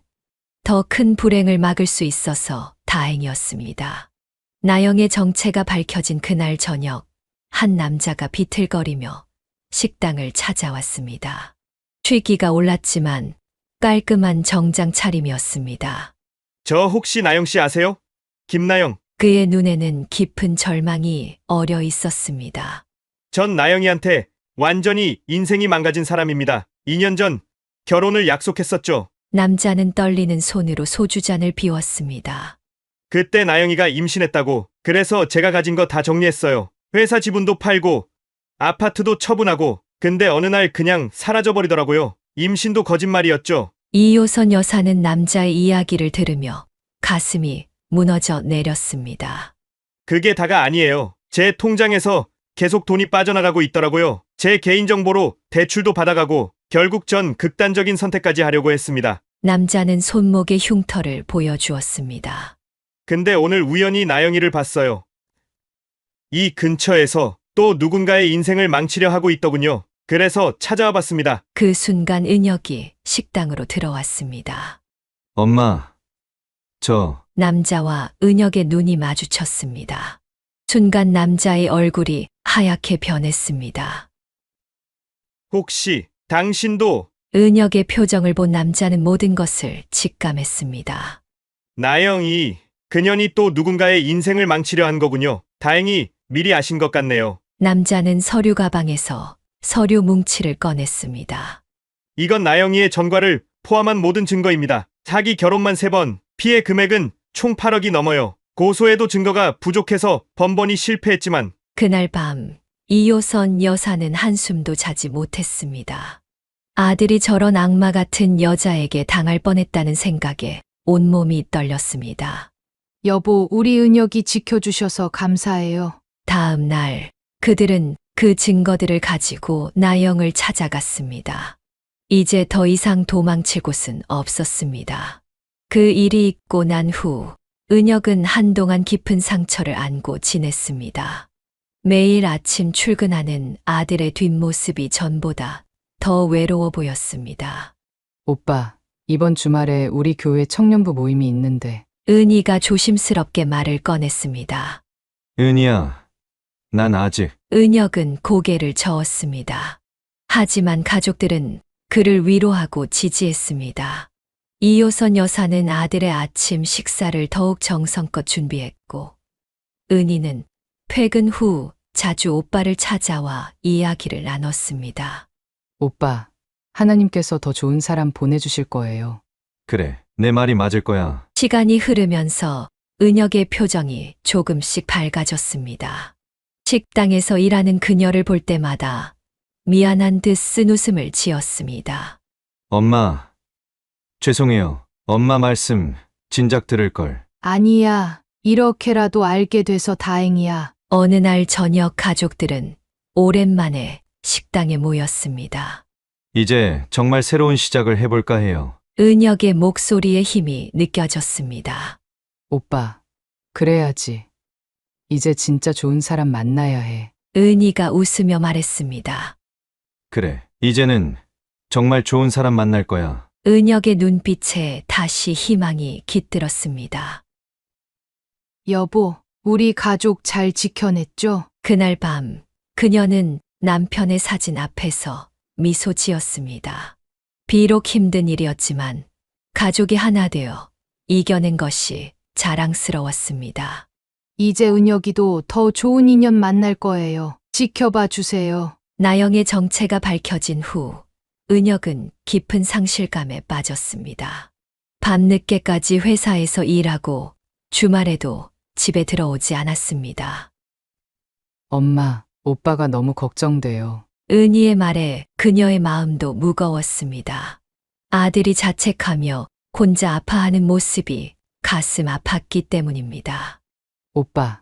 더 큰 불행을 막을 수 있어서 다행이었습니다. 나영의 정체가 밝혀진 그날 저녁, 한 남자가 비틀거리며 식당을 찾아왔습니다. 취기가 올랐지만 깔끔한 정장 차림이었습니다. 저 혹시 나영 씨 아세요? 김나영. 그의 눈에는 깊은 절망이 어려 있었습니다. 전 나영이한테 완전히 인생이 망가진 사람입니다. 2년 전 결혼을 약속했었죠. 남자는 떨리는 손으로 소주잔을 비웠습니다. 그때 나영이가 임신했다고. 그래서 제가 가진 거 다 정리했어요. 회사 지분도 팔고 아파트도 처분하고. 근데 어느 날 그냥 사라져버리더라고요. 임신도 거짓말이었죠. 이효선 여사는 남자의 이야기를 들으며 가슴이 무너져 내렸습니다. 그게 다가 아니에요. 제 통장에서 계속 돈이 빠져나가고 있더라고요. 제 개인정보로 대출도 받아가고 결국 전 극단적인 선택까지 하려고 했습니다. 남자는 손목의 흉터를 보여주었습니다. 근데 오늘 우연히 나영이를 봤어요. 이 근처에서 또 누군가의 인생을 망치려 하고 있더군요. 그래서 찾아와 봤습니다. 그 순간 은혁이 식당으로 들어왔습니다. 엄마, 저 남자와 은혁의 눈이 마주쳤습니다. 순간 남자의 얼굴이 하얗게 변했습니다. 혹시 당신도 은혁의 표정을 본 남자는 모든 것을 직감했습니다. 나영이 그년이 또 누군가의 인생을 망치려 한 거군요. 다행히 미리 아신 것 같네요. 남자는 서류 가방에서 서류 뭉치를 꺼냈습니다. 이건 나영이의 전과를 포함한 모든 증거입니다. 사기 결혼만 3번, 피해 금액은 총 8억이 넘어요. 고소해도 증거가 부족해서 번번이 실패했지만 그날 밤 이효선 여사는 한숨도 자지 못했습니다. 아들이 저런 악마 같은 여자에게 당할 뻔했다는 생각에 온몸이 떨렸습니다. 여보, 우리 은혁이 지켜주셔서 감사해요. 다음 날 그들은 그 증거들을 가지고 나영을 찾아갔습니다. 이제 더 이상 도망칠 곳은 없었습니다. 그 일이 있고 난 후 은혁은 한동안 깊은 상처를 안고 지냈습니다. 매일 아침 출근하는 아들의 뒷모습이 전보다 더 외로워 보였습니다. 오빠, 이번 주말에 우리 교회 청년부 모임이 있는데. 은희가 조심스럽게 말을 꺼냈습니다. 은희야, 난 아직. 은혁은 고개를 저었습니다. 하지만 가족들은 그를 위로하고 지지했습니다. 이효선 여사는 아들의 아침 식사를 더욱 정성껏 준비했고, 은희는 퇴근 후 자주 오빠를 찾아와 이야기를 나눴습니다. 오빠, 하나님께서 더 좋은 사람 보내주실 거예요. 그래, 내 말이 맞을 거야. 시간이 흐르면서 은혁의 표정이 조금씩 밝아졌습니다. 식당에서 일하는 그녀를 볼 때마다 미안한 듯 쓴웃음을 지었습니다. 엄마, 죄송해요. 엄마 말씀 진작 들을 걸. 아니야. 이렇게라도 알게 돼서 다행이야. 어느 날 저녁 가족들은 오랜만에 식당에 모였습니다. 이제 정말 새로운 시작을 해볼까 해요. 은혁의 목소리에 힘이 느껴졌습니다. 오빠, 그래야지. 이제 진짜 좋은 사람 만나야 해. 은희가 웃으며 말했습니다. 그래, 이제는 정말 좋은 사람 만날 거야. 은혁의 눈빛에 다시 희망이 깃들었습니다. 여보, 우리 가족 잘 지켜냈죠? 그날 밤 그녀는 남편의 사진 앞에서 미소 지었습니다. 비록 힘든 일이었지만 가족이 하나 되어 이겨낸 것이 자랑스러웠습니다. 이제 은혁이도 더 좋은 인연 만날 거예요. 지켜봐 주세요. 나영의 정체가 밝혀진 후 은혁은 깊은 상실감에 빠졌습니다. 밤늦게까지 회사에서 일하고 주말에도 집에 들어오지 않았습니다. 엄마, 오빠가 너무 걱정돼요. 은희의 말에 그녀의 마음도 무거웠습니다. 아들이 자책하며 혼자 아파하는 모습이 가슴 아팠기 때문입니다. 오빠,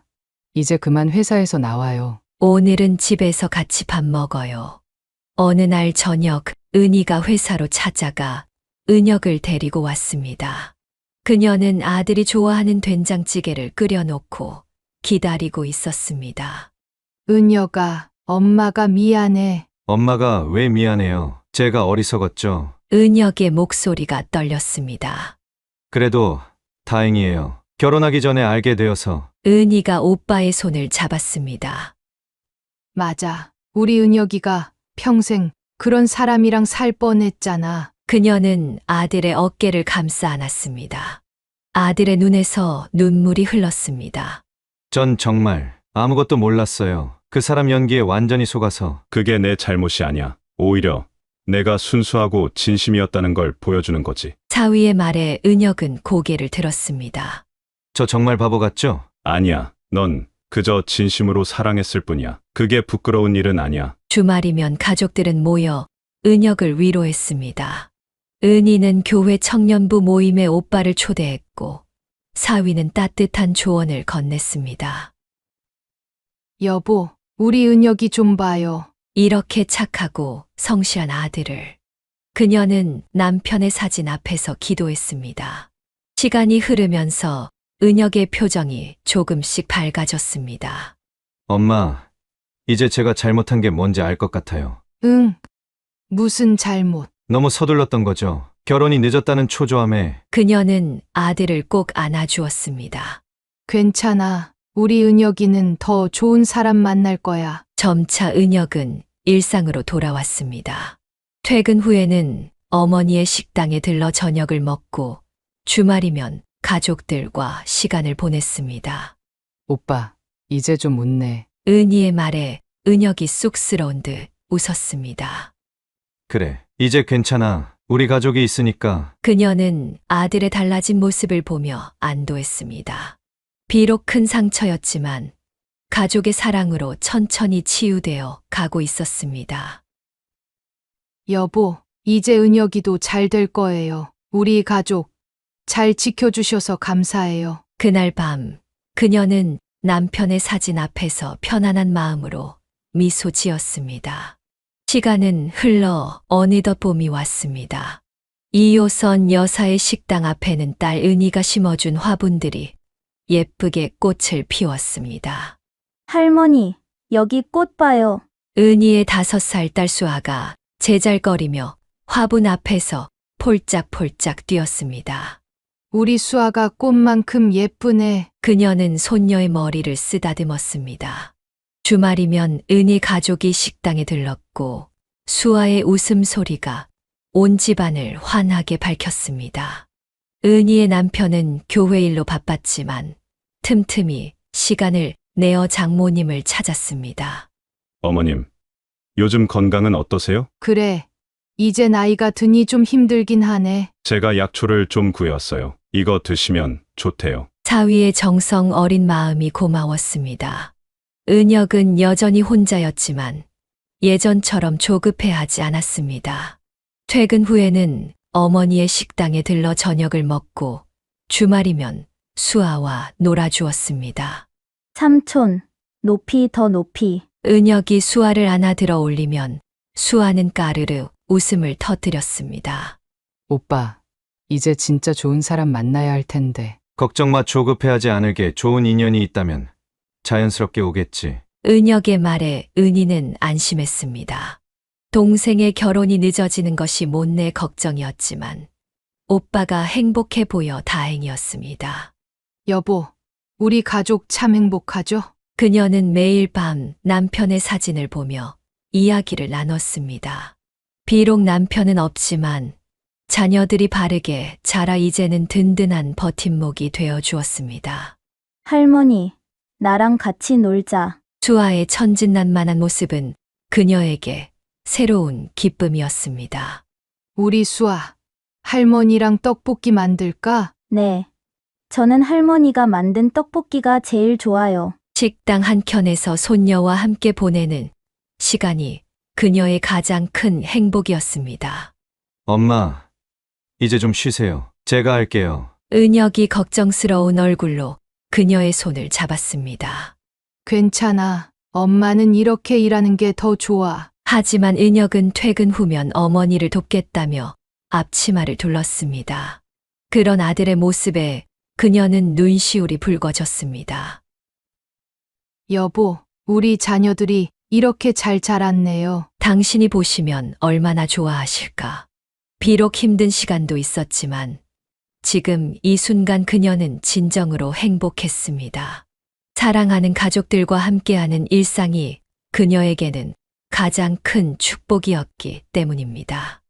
이제 그만 회사에서 나와요. 오늘은 집에서 같이 밥 먹어요. 어느 날 저녁 은희가 회사로 찾아가 은혁을 데리고 왔습니다. 그녀는 아들이 좋아하는 된장찌개를 끓여놓고 기다리고 있었습니다. 은혁아, 엄마가 미안해. 엄마가 왜 미안해요? 제가 어리석었죠. 은혁의 목소리가 떨렸습니다. 그래도 다행이에요. 결혼하기 전에 알게 되어서. 은희가 오빠의 손을 잡았습니다. 맞아. 우리 은혁이가 평생 그런 사람이랑 살 뻔했잖아. 그녀는 아들의 어깨를 감싸 안았습니다. 아들의 눈에서 눈물이 흘렀습니다. 전 정말 아무것도 몰랐어요. 그 사람 연기에 완전히 속아서. 그게 내 잘못이 아니야. 오히려 내가 순수하고 진심이었다는 걸 보여주는 거지. 사위의 말에 은혁은 고개를 들었습니다. 저 정말 바보 같죠? 아니야. 넌 그저 진심으로 사랑했을 뿐이야. 그게 부끄러운 일은 아니야. 주말이면 가족들은 모여 은혁을 위로했습니다. 은희는 교회 청년부 모임에 오빠를 초대했고 사위는 따뜻한 조언을 건넸습니다. 여보, 우리 은혁이 좀 봐요. 이렇게 착하고 성실한 아들을. 그녀는 남편의 사진 앞에서 기도했습니다. 시간이 흐르면서 은혁의 표정이 조금씩 밝아졌습니다. 엄마, 이제 제가 잘못한 게 뭔지 알 것 같아요. 응. 무슨 잘못? 너무 서둘렀던 거죠. 결혼이 늦었다는 초조함에. 그녀는 아들을 꼭 안아주었습니다. 괜찮아. 우리 은혁이는 더 좋은 사람 만날 거야. 점차 은혁은 일상으로 돌아왔습니다. 퇴근 후에는 어머니의 식당에 들러 저녁을 먹고 주말이면 가족들과 시간을 보냈습니다. 오빠, 이제 좀 웃네. 은희의 말에 은혁이 쑥스러운 듯 웃었습니다. 그래, 이제 괜찮아. 우리 가족이 있으니까. 그녀는 아들의 달라진 모습을 보며 안도했습니다. 비록 큰 상처였지만 가족의 사랑으로 천천히 치유되어 가고 있었습니다. 여보, 이제 은혁이도 잘 될 거예요. 우리 가족 잘 지켜주셔서 감사해요. 그날 밤 그녀는 남편의 사진 앞에서 편안한 마음으로 미소 지었습니다. 시간은 흘러 어느덧 봄이 왔습니다. 2호선 여사의 식당 앞에는 딸 은희가 심어준 화분들이 예쁘게 꽃을 피웠습니다. 할머니, 여기 꽃 봐요. 은희의 5살 딸 수아가 제잘거리며 화분 앞에서 폴짝폴짝 뛰었습니다. 우리 수아가 꽃만큼 예쁘네. 그녀는 손녀의 머리를 쓰다듬었습니다. 주말이면 은희 가족이 식당에 들렀고 수아의 웃음소리가 온 집안을 환하게 밝혔습니다. 은희의 남편은 교회 일로 바빴지만 틈틈이 시간을 내어 장모님을 찾았습니다. 어머님, 요즘 건강은 어떠세요? 그래. 이제 나이가 드니 좀 힘들긴 하네. 제가 약초를 좀 구해왔어요. 이거 드시면 좋대요. 사위의 정성 어린 마음이 고마웠습니다. 은혁은 여전히 혼자였지만 예전처럼 조급해하지 않았습니다. 퇴근 후에는 어머니의 식당에 들러 저녁을 먹고 주말이면 수아와 놀아주었습니다. 삼촌, 높이 더 높이. 은혁이 수아를 안아 들어 올리면 수아는 까르르 웃음을 터뜨렸습니다. 오빠, 이제 진짜 좋은 사람 만나야 할 텐데. 걱정 마. 조급해하지 않을게. 좋은 인연이 있다면 자연스럽게 오겠지. 은혁의 말에 은희는 안심했습니다. 동생의 결혼이 늦어지는 것이 못내 걱정이었지만 오빠가 행복해 보여 다행이었습니다. 여보, 우리 가족 참 행복하죠? 그녀는 매일 밤 남편의 사진을 보며 이야기를 나눴습니다. 비록 남편은 없지만 자녀들이 바르게 자라 이제는 든든한 버팀목이 되어 주었습니다. 할머니, 나랑 같이 놀자. 수아의 천진난만한 모습은 그녀에게 새로운 기쁨이었습니다. 우리 수아, 할머니랑 떡볶이 만들까? 네. 저는 할머니가 만든 떡볶이가 제일 좋아요. 식당 한켠에서 손녀와 함께 보내는 시간이 그녀의 가장 큰 행복이었습니다. 엄마, 이제 좀 쉬세요. 제가 할게요. 은혁이 걱정스러운 얼굴로 그녀의 손을 잡았습니다. 괜찮아. 엄마는 이렇게 일하는 게 더 좋아. 하지만 은혁은 퇴근 후면 어머니를 돕겠다며 앞치마를 둘렀습니다. 그런 아들의 모습에 그녀는 눈시울이 붉어졌습니다. 여보, 우리 자녀들이 이렇게 잘 자랐네요. 당신이 보시면 얼마나 좋아하실까. 비록 힘든 시간도 있었지만 지금 이 순간 그녀는 진정으로 행복했습니다. 사랑하는 가족들과 함께하는 일상이 그녀에게는 가장 큰 축복이었기 때문입니다.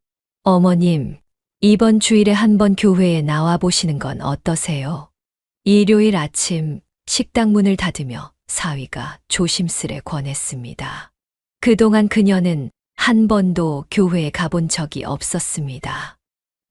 어머님, 이번 주일에 한번 교회에 나와 보시는 건 어떠세요? 일요일 아침 식당 문을 닫으며 사위가 조심스레 권했습니다. 그동안 그녀는 한 번도 교회에 가본 적이 없었습니다.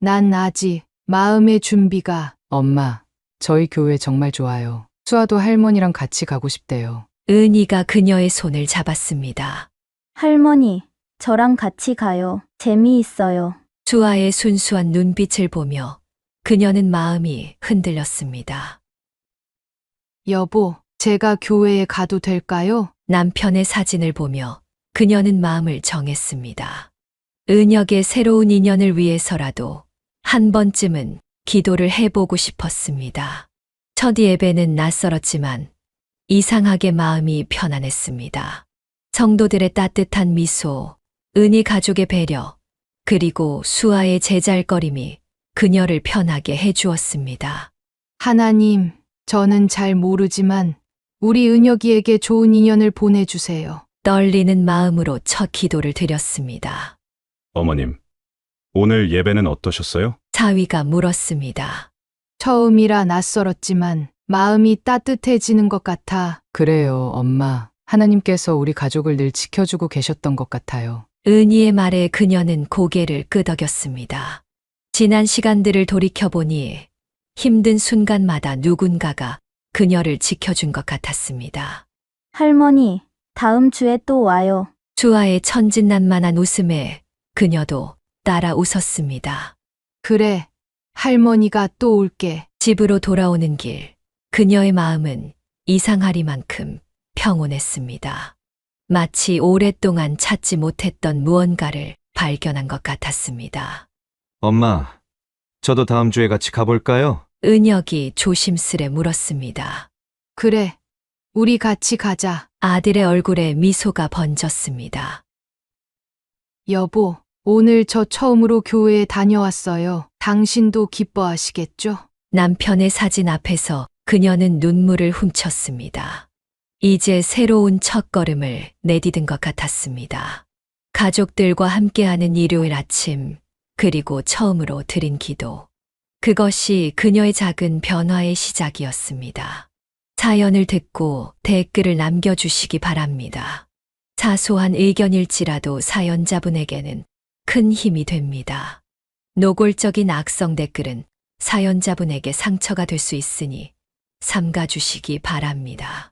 난 아직 마음의 준비가. 엄마, 저희 교회 정말 좋아요. 수아도 할머니랑 같이 가고 싶대요. 은희가 그녀의 손을 잡았습니다. 할머니, 저랑 같이 가요. 재미있어요. 수아의 순수한 눈빛을 보며 그녀는 마음이 흔들렸습니다. 여보, 제가 교회에 가도 될까요? 남편의 사진을 보며 그녀는 마음을 정했습니다. 은혁의 새로운 인연을 위해서라도 한 번쯤은 기도를 해보고 싶었습니다. 첫 예배는 낯설었지만 이상하게 마음이 편안했습니다. 성도들의 따뜻한 미소, 은희 가족의 배려, 그리고 수아의 제잘거림이 그녀를 편하게 해주었습니다. 하나님, 저는 잘 모르지만 우리 은혁이에게 좋은 인연을 보내주세요. 떨리는 마음으로 첫 기도를 드렸습니다. 어머님, 오늘 예배는 어떠셨어요? 사위가 물었습니다. 처음이라 낯설었지만 마음이 따뜻해지는 것 같아. 그래요, 엄마. 하나님께서 우리 가족을 늘 지켜주고 계셨던 것 같아요. 은희의 말에 그녀는 고개를 끄덕였습니다. 지난 시간들을 돌이켜보니 힘든 순간마다 누군가가 그녀를 지켜준 것 같았습니다. 할머니, 다음 주에 또 와요. 수아의 천진난만한 웃음에 그녀도 따라 웃었습니다. 그래, 할머니가 또 올게. 집으로 돌아오는 길, 그녀의 마음은 이상하리만큼 평온했습니다. 마치 오랫동안 찾지 못했던 무언가를 발견한 것 같았습니다. 엄마, 저도 다음 주에 같이 가볼까요? 은혁이 조심스레 물었습니다. 그래, 우리 같이 가자. 아들의 얼굴에 미소가 번졌습니다. 여보, 오늘 저 처음으로 교회에 다녀왔어요. 당신도 기뻐하시겠죠? 남편의 사진 앞에서 그녀는 눈물을 훔쳤습니다. 이제 새로운 첫걸음을 내디딘 것 같았습니다. 가족들과 함께하는 일요일 아침, 그리고 처음으로 드린 기도. 그것이 그녀의 작은 변화의 시작이었습니다. 사연을 듣고 댓글을 남겨주시기 바랍니다. 사소한 의견일지라도 사연자분에게는 큰 힘이 됩니다. 노골적인 악성 댓글은 사연자분에게 상처가 될 수 있으니 삼가주시기 바랍니다.